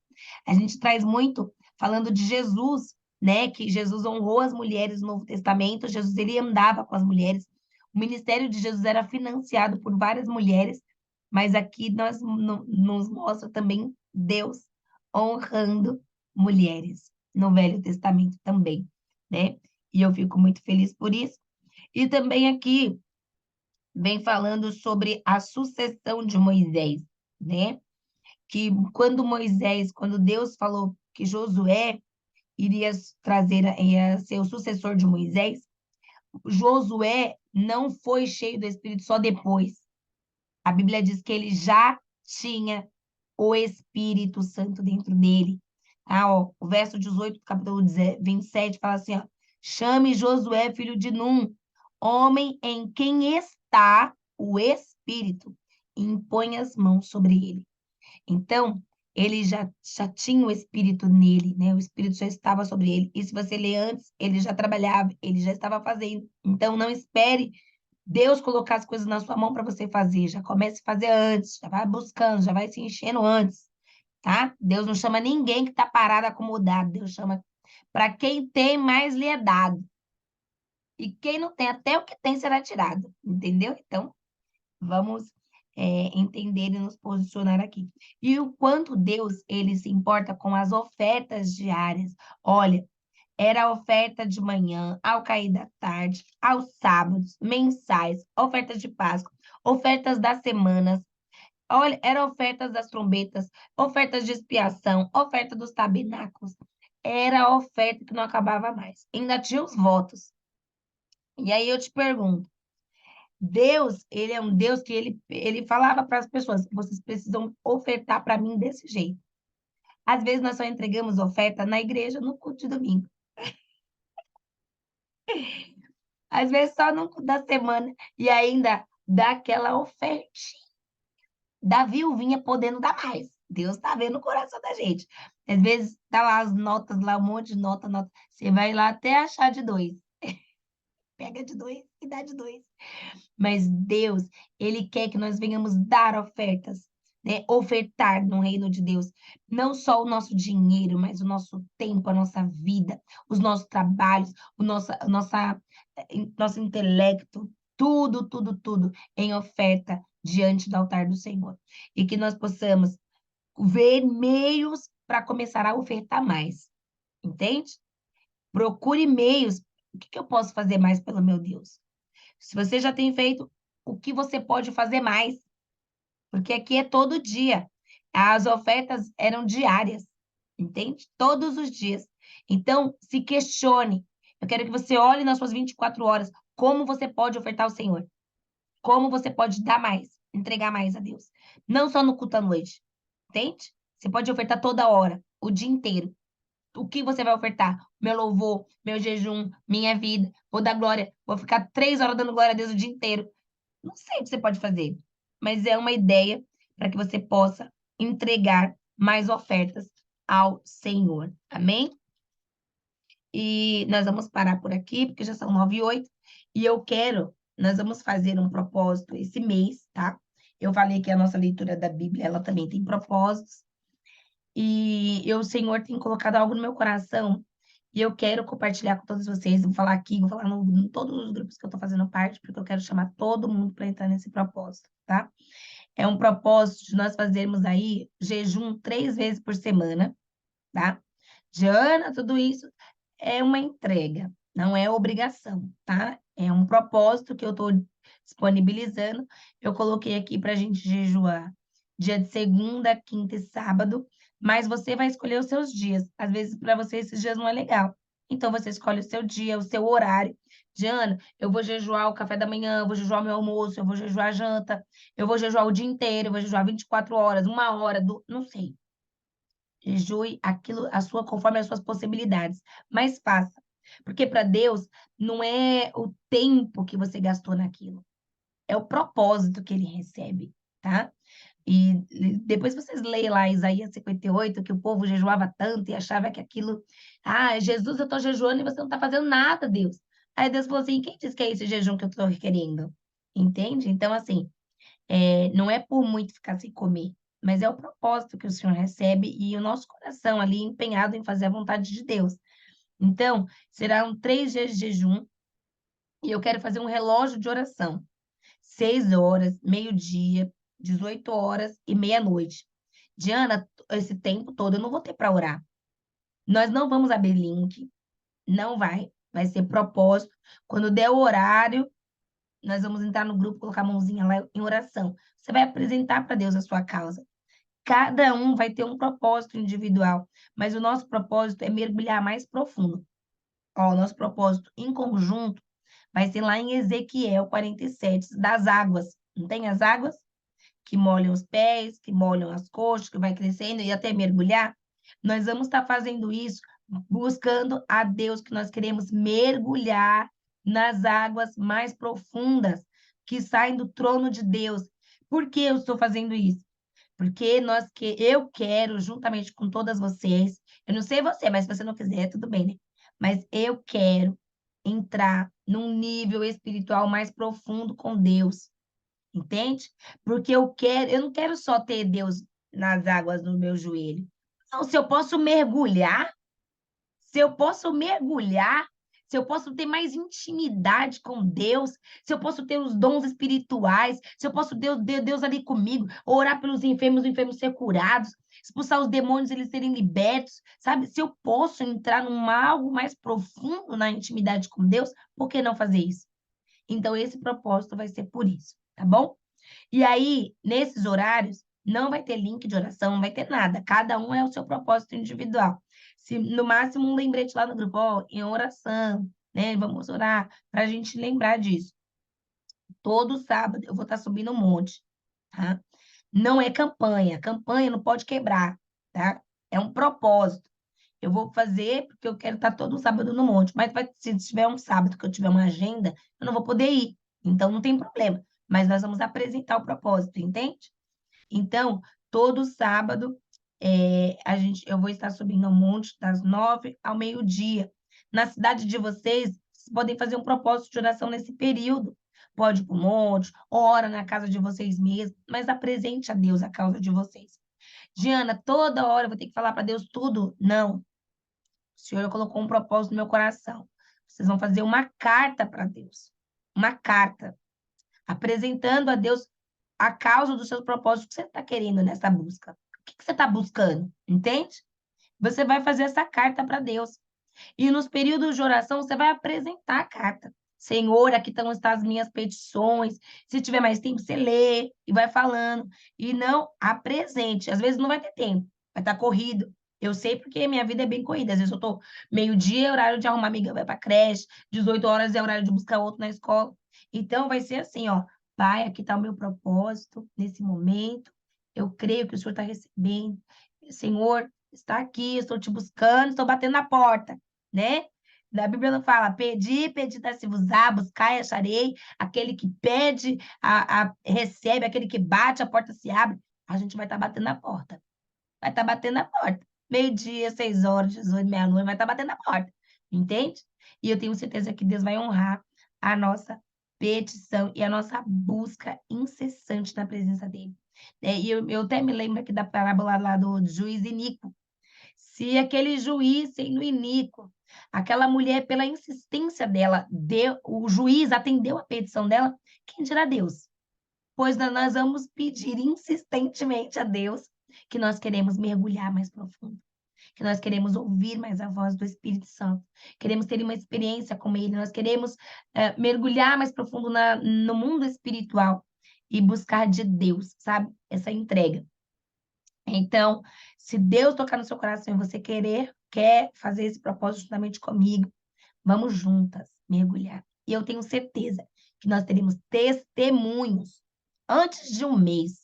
A gente traz muito falando de Jesus, né? Que Jesus honrou as mulheres no Novo Testamento. Jesus ele andava com as mulheres. O ministério de Jesus era financiado por várias mulheres, mas aqui nos mostra também Deus honrando mulheres no Velho Testamento também, né? E eu fico muito feliz por isso. E também aqui vem falando sobre a sucessão de Moisés, né? Que quando Deus falou que Josué iria ia ser o sucessor de Moisés, Josué não foi cheio do Espírito só depois. A Bíblia diz que ele já tinha o Espírito Santo dentro dele. Ó, o verso 18 do capítulo 27 fala assim, ó, chame Josué, filho de Num, homem em quem está o Espírito, e impõe as mãos sobre ele. Então, ele já tinha o Espírito nele, né? O Espírito já estava sobre ele. E se você ler antes, ele já trabalhava, ele já estava fazendo. Então, não espere Deus colocar as coisas na sua mão para você fazer. Já comece a fazer antes, já vai buscando, já vai se enchendo antes, tá? Deus não chama ninguém que está parado, acomodado. Deus chama para quem tem, mais lhe é dado. E quem não tem, até o que tem será tirado, entendeu? Então, vamos entender e nos posicionar aqui. E o quanto Deus, ele se importa com as ofertas diárias. Olha, era a oferta de manhã, ao cair da tarde, aos sábados, mensais, ofertas de Páscoa, ofertas das semanas. Olha, eram ofertas das trombetas, ofertas de expiação, oferta dos tabernáculos. Era a oferta que não acabava mais. Ainda tinha os votos. E aí eu te pergunto, Deus, ele é um Deus que ele falava para as pessoas, vocês precisam ofertar para mim desse jeito. Às vezes nós só entregamos oferta na igreja no culto de domingo. Às vezes só no culto da semana e ainda dá aquela oferta da viuvinha podendo dar mais. Deus está vendo o coração da gente. Às vezes tá lá as notas, lá um monte de nota. Você vai lá até achar de 2. Pega de 2 e dá de 2. Mas Deus, ele quer que nós venhamos dar ofertas, né? Ofertar no reino de Deus. Não só o nosso dinheiro, mas o nosso tempo, a nossa vida, os nossos trabalhos, nosso intelecto, tudo, tudo, tudo em oferta diante do altar do Senhor. E que nós possamos ver meios para começar a ofertar mais. Entende? Procure meios. O que eu posso fazer mais pelo meu Deus? Se você já tem feito, o que você pode fazer mais? Porque aqui é todo dia. As ofertas eram diárias, entende? Todos os dias. Então, se questione. Eu quero que você olhe nas suas 24 horas como você pode ofertar ao Senhor. Como você pode dar mais, entregar mais a Deus. Não só no culto à noite, entende? Você pode ofertar toda hora, o dia inteiro. O que você vai ofertar? Meu louvor, meu jejum, minha vida. Vou dar glória. Vou ficar 3 horas dando glória a Deus o dia inteiro. Não sei o que você pode fazer, mas é uma ideia para que você possa entregar mais ofertas ao Senhor. Amém? E nós vamos parar por aqui, porque já são 9h08. E nós vamos fazer um propósito esse mês, tá? Eu falei que a nossa leitura da Bíblia, ela também tem propósitos. E o Senhor tem colocado algo no meu coração. E eu quero compartilhar com todos vocês. Vou falar aqui, vou falar em todos os grupos que eu estou fazendo parte, porque eu quero chamar todo mundo para entrar nesse propósito, tá? É um propósito de nós fazermos aí jejum 3 vezes por semana, tá? Diana, tudo isso é uma entrega, não é obrigação, tá? É um propósito que eu estou disponibilizando. Eu coloquei aqui para a gente jejuar dia de segunda, quinta e sábado, mas você vai escolher os seus dias. Às vezes, para você, esses dias não é legal. Então, você escolhe o seu dia, o seu horário. Diana, eu vou jejuar o café da manhã, eu vou jejuar o meu almoço, eu vou jejuar a janta, eu vou jejuar o dia inteiro, eu vou jejuar 24 horas, 1 hora, não sei. Jejue aquilo, conforme as suas possibilidades, mas faça. Porque para Deus não é o tempo que você gastou naquilo, é o propósito que ele recebe, tá? E depois vocês leem lá Isaías 58, que o povo jejuava tanto e achava que aquilo, Jesus, eu estou jejuando e você não está fazendo nada, Deus. Aí Deus falou assim, quem disse que é esse jejum que eu estou requerendo? Entende? Então, assim, não é por muito ficar sem comer, mas é o propósito que o Senhor recebe e o nosso coração ali empenhado em fazer a vontade de Deus. Então, serão 3 dias de jejum e eu quero fazer um relógio de oração. 6 horas, meio-dia, 18 horas e meia-noite. Diana, esse tempo todo eu não vou ter para orar. Nós não vamos abrir link, não vai. Vai ser propósito. Quando der o horário, nós vamos entrar no grupo, colocar a mãozinha lá em oração. Você vai apresentar para Deus a sua causa. Cada um vai ter um propósito individual, mas o nosso propósito é mergulhar mais profundo. Ó, o nosso propósito em conjunto vai ser lá em Ezequiel 47, das águas. Não tem as águas? Que molham os pés, que molham as coxas, que vai crescendo e até mergulhar. Nós vamos estar fazendo isso, buscando a Deus, que nós queremos mergulhar nas águas mais profundas, que saem do trono de Deus. Por que eu estou fazendo isso? Porque eu quero, juntamente com todas vocês, eu não sei você, mas se você não quiser, tudo bem, né? Mas eu quero entrar num nível espiritual mais profundo com Deus, entende? Porque eu não quero só ter Deus nas águas no meu joelho. Não, se eu posso mergulhar, se eu posso mergulhar, se eu posso ter mais intimidade com Deus, se eu posso ter os dons espirituais, se eu posso ter Deus ali comigo, orar pelos enfermos, os enfermos ser curados, expulsar os demônios, eles serem libertos, sabe? Se eu posso entrar num algo mais profundo na intimidade com Deus, por que não fazer isso? Então, esse propósito vai ser por isso, tá bom? E aí, nesses horários, não vai ter link de oração, não vai ter nada. Cada um é o seu propósito individual. Se no máximo um lembrete lá no grupo, ó, em oração, né? Vamos orar para a gente lembrar disso. Todo sábado eu vou estar subindo um monte, tá? Não é campanha. Campanha não pode quebrar, tá? É um propósito. Eu vou fazer porque eu quero estar todo sábado no monte. Mas se tiver um sábado que eu tiver uma agenda, eu não vou poder ir. Então, não tem problema. Mas nós vamos apresentar o propósito, entende? Então, todo sábado, eu vou estar subindo ao monte das 9 ao meio-dia. Na cidade de vocês podem fazer um propósito de oração nesse período. Pode ir para o monte, ora na casa de vocês mesmos, mas apresente a Deus a causa de vocês. Diana, toda hora eu vou ter que falar para Deus tudo? Não. O Senhor colocou um propósito no meu coração. Vocês vão fazer uma carta para Deus. Uma carta. Apresentando a Deus a causa dos seus propósitos que você está querendo nessa busca. O que você está buscando? Entende? Você vai fazer essa carta para Deus. E nos períodos de oração, você vai apresentar a carta. Senhor, aqui estão as minhas petições. Se tiver mais tempo, você lê e vai falando. E não apresente. Às vezes não vai ter tempo, vai estar corrido. Eu sei porque minha vida é bem corrida. Às vezes eu estou meio-dia, é horário de arrumar amiga, vai para creche. 18 horas é horário de buscar outro na escola. Então, vai ser assim, ó. Pai, aqui está o meu propósito nesse momento. Eu creio que o Senhor está recebendo. Senhor, está aqui, eu estou te buscando, estou batendo na porta, né? Na Bíblia não fala, pedi, dar-se-vos-á, buscai, acharei. Aquele que pede, recebe, aquele que bate, a porta se abre. A gente vai estar batendo na porta. Vai estar batendo na porta. Meio-dia, 6 horas, 18, meia-noite, vai estar batendo na porta. entende? E eu tenho certeza que Deus vai honrar a nossa petição e a nossa busca incessante na presença dele. E eu até me lembro aqui da parábola lá do juiz iníquo. Se aquele juiz sendo iníquo, aquela mulher, pela insistência dela, o juiz atendeu a petição dela, quem dirá Deus? Pois nós vamos pedir insistentemente a Deus que nós queremos mergulhar mais profundo, que nós queremos ouvir mais a voz do Espírito Santo, queremos ter uma experiência com Ele, nós queremos mergulhar mais profundo no mundo espiritual e buscar de Deus, sabe? Essa entrega. Então, se Deus tocar no seu coração e você quer fazer esse propósito juntamente comigo, vamos juntas mergulhar. E eu tenho certeza que nós teremos testemunhos antes de um mês.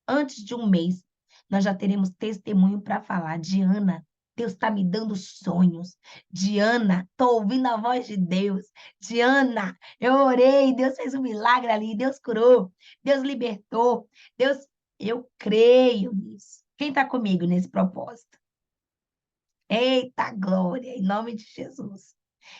Antes de um mês, nós já teremos testemunho para falar. Diana, Deus está me dando sonhos. Diana, estou ouvindo a voz de Deus. Diana, eu orei, Deus fez um milagre ali, Deus curou, Deus libertou, eu creio nisso. Quem está comigo nesse propósito? Eita glória, em nome de Jesus.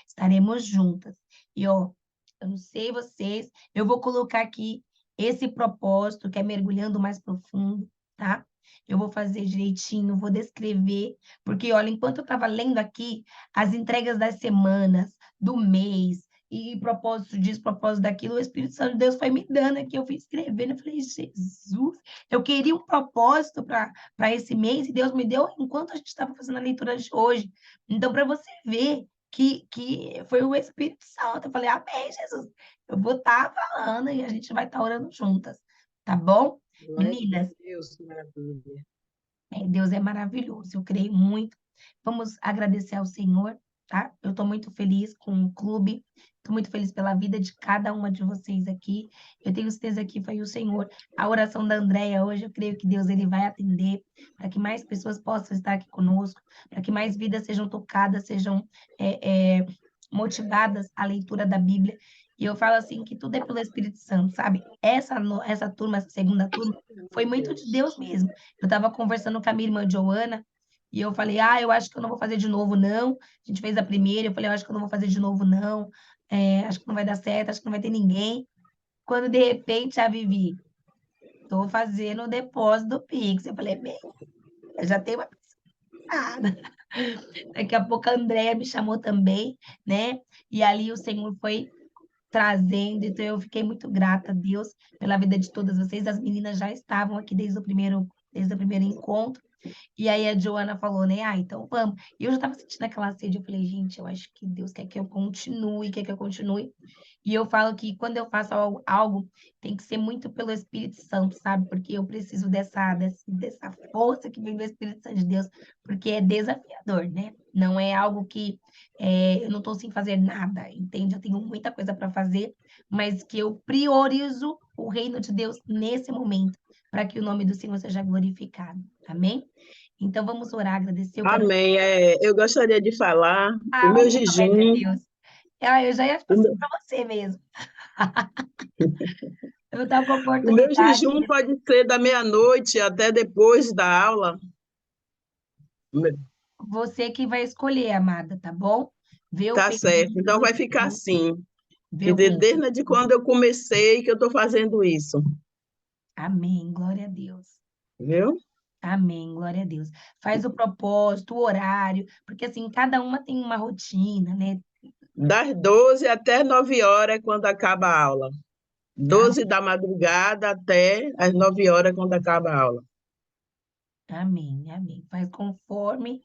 Estaremos juntas. E, ó, eu não sei vocês, eu vou colocar aqui esse propósito, que é mergulhando mais profundo, tá? Eu vou fazer direitinho, vou descrever, porque, olha, enquanto eu estava lendo aqui as entregas das semanas, do mês, e propósito disso, propósito daquilo, o Espírito Santo de Deus foi me dando aqui, eu fui escrevendo, eu falei, Jesus, eu queria um propósito para esse mês, e Deus me deu enquanto a gente estava fazendo a leitura de hoje. Então, para você ver que foi o Espírito Santo, eu falei, amém, Jesus, eu vou estar falando e a gente vai estar orando juntas, tá bom? Glória Meninas, a Deus, que maravilha. Deus é maravilhoso, eu creio muito. Vamos agradecer ao Senhor, tá? Eu estou muito feliz com o clube, estou muito feliz pela vida de cada uma de vocês aqui. Eu tenho certeza que foi o Senhor. A oração da Andréia hoje, eu creio que Deus ele vai atender, para que mais pessoas possam estar aqui conosco, para que mais vidas sejam tocadas, sejam motivadas à leitura da Bíblia. E eu falo assim, que tudo é pelo Espírito Santo, sabe? Essa turma, essa segunda turma, foi muito de Deus mesmo. Eu estava conversando com a minha irmã Joana, e eu falei, eu acho que eu não vou fazer de novo, não. A gente fez a primeira, eu falei, eu acho que eu não vou fazer de novo, não. Acho que não vai dar certo, acho que não vai ter ninguém. Quando, de repente, a Vivi, estou fazendo o depósito do Pix. Eu falei, bem, eu já tenho uma pensada. Daqui a pouco a Andréia me chamou também, né? E ali o Senhor foi trazendo, então eu fiquei muito grata a Deus pela vida de todas vocês. As meninas já estavam aqui desde o primeiro encontro. E aí a Joana falou, né? Então vamos. E eu já estava sentindo aquela sede. Eu falei, gente, eu acho que Deus quer que eu continue, quer que eu continue. E eu falo que quando eu faço algo, tem que ser muito pelo Espírito Santo, sabe? Porque eu preciso dessa força que vem do Espírito Santo de Deus, porque é desafiador, né? Não é algo que eu não estou sem fazer nada, entende? Eu tenho muita coisa para fazer, mas que eu priorizo o reino de Deus nesse momento, para que o nome do Senhor seja glorificado. Amém? Então vamos orar, agradecer. Amém. Eu gostaria de falar o meu Amém, glória a jejum. Deus. Eu já ia O passar meu, para você mesmo. Eu estava com a o meu oportunidade. jejum pode ser da meia-noite até depois da aula. Você que vai escolher, amada, tá bom? Vê o Tá certo. período Então do vai ficar seu, assim. vê Que o período. desde quando eu comecei que eu estou fazendo isso. Amém, glória a Deus. Viu? Amém, glória a Deus. Faz o propósito, o horário, porque assim, cada uma tem uma rotina, né? Das 12 até 9 horas é quando acaba a aula. 12 da madrugada até as 9 horas quando acaba a aula. Amém, amém. Faz conforme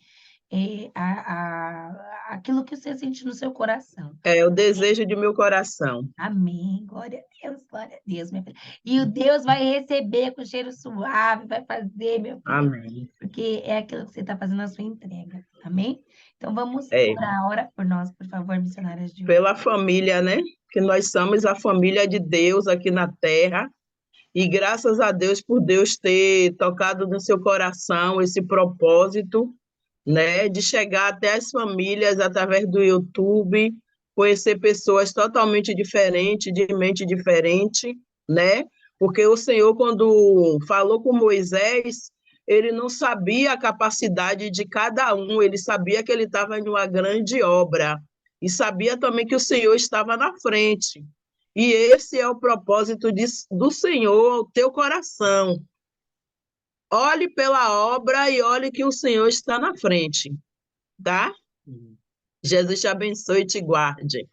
aquilo que você sente no seu coração. É o desejo de meu coração. Amém, glória a Deus, minha filha. E o Deus vai receber com cheiro suave, vai fazer, meu filho, Amém. porque é aquilo que você está fazendo a sua entrega. Amém? Então vamos É. orar, ora por nós, por favor, missionárias de hoje. Pela família, né? Que nós somos a família de Deus aqui na Terra. E graças a Deus por Deus ter tocado no seu coração esse propósito, né? De chegar até as famílias através do YouTube, conhecer pessoas totalmente diferentes, de mente diferente, né? Porque o Senhor, quando falou com Moisés, ele não sabia a capacidade de cada um, ele sabia que ele estava em uma grande obra e sabia também que o Senhor estava na frente. E esse é o propósito do Senhor ao teu coração. Olhe pela obra e olhe que o Senhor está na frente, tá? Jesus te abençoe e te guarde.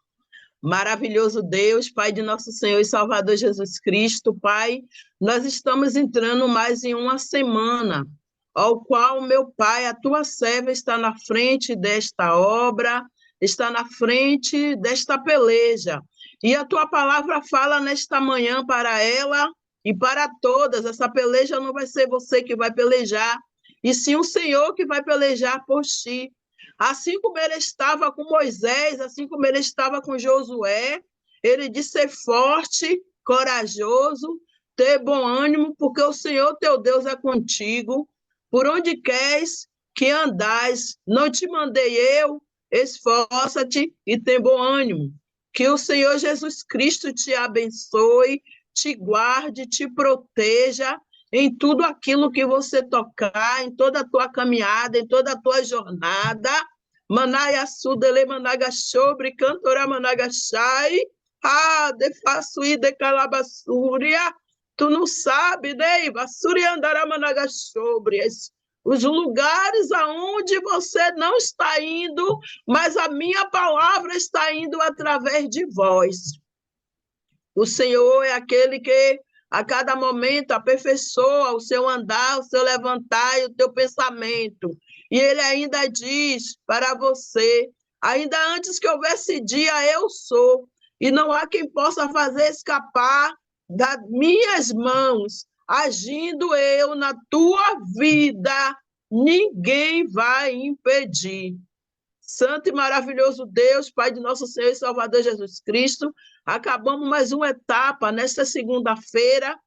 Maravilhoso Deus, Pai de nosso Senhor e Salvador Jesus Cristo, Pai, nós estamos entrando mais em uma semana, ao qual, meu Pai, a tua serva está na frente desta obra, está na frente desta peleja. E a tua palavra fala nesta manhã para ela e para todas. Essa peleja não vai ser você que vai pelejar, e sim o Senhor que vai pelejar por ti. Assim como ele estava com Moisés, assim como ele estava com Josué, ele disse ser forte, corajoso, ter bom ânimo, porque o Senhor teu Deus é contigo. Por onde queres que andais, não te mandei eu, esforça-te e tem bom ânimo. Que o Senhor Jesus Cristo te abençoe, te guarde, te proteja em tudo aquilo que você tocar, em toda a tua caminhada, em toda a tua jornada. Manaya sudele managachobre, cantora managachai, de façui de calabassúria. Tu não sabe, né? Vassuri andará managachobre. Os lugares aonde você não está indo, mas a minha palavra está indo através de vós. O Senhor é aquele que a cada momento aperfeiçoa o seu andar, o seu levantar e o teu pensamento. E ele ainda diz para você, ainda antes que houvesse dia, eu sou. E não há quem possa fazer escapar das minhas mãos. Agindo eu na tua vida, ninguém vai impedir. Santo e maravilhoso Deus, Pai de nosso Senhor e Salvador Jesus Cristo, acabamos mais uma etapa nesta segunda-feira,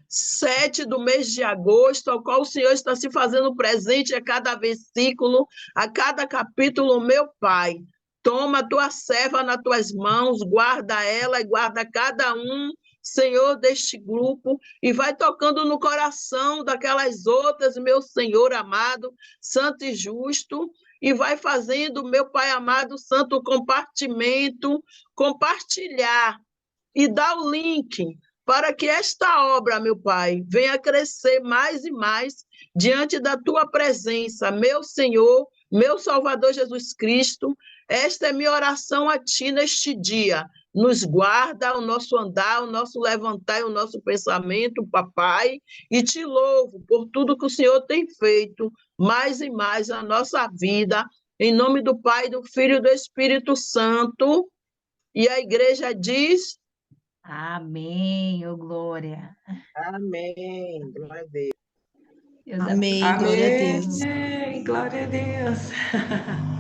7 do mês de agosto, ao qual o Senhor está se fazendo presente a cada versículo, a cada capítulo, meu Pai. Toma a tua serva nas tuas mãos, guarda ela e guarda cada um, Senhor, deste grupo, e vai tocando no coração daquelas outras, meu Senhor amado, santo e justo, e vai fazendo, meu Pai amado, santo, compartilhar e dar o link para que esta obra, meu Pai, venha crescer mais e mais diante da tua presença, meu Senhor, meu Salvador Jesus Cristo. Esta é minha oração a ti neste dia. Nos guarda o nosso andar, o nosso levantar e o nosso pensamento, papai, e te louvo por tudo que o Senhor tem feito, mais e mais na nossa vida, em nome do Pai, do Filho e do Espírito Santo. E a igreja diz... Amém, ô glória. Amém, glória a Deus. Deus Amém, abençoe. glória a Deus. Amém, glória a Deus.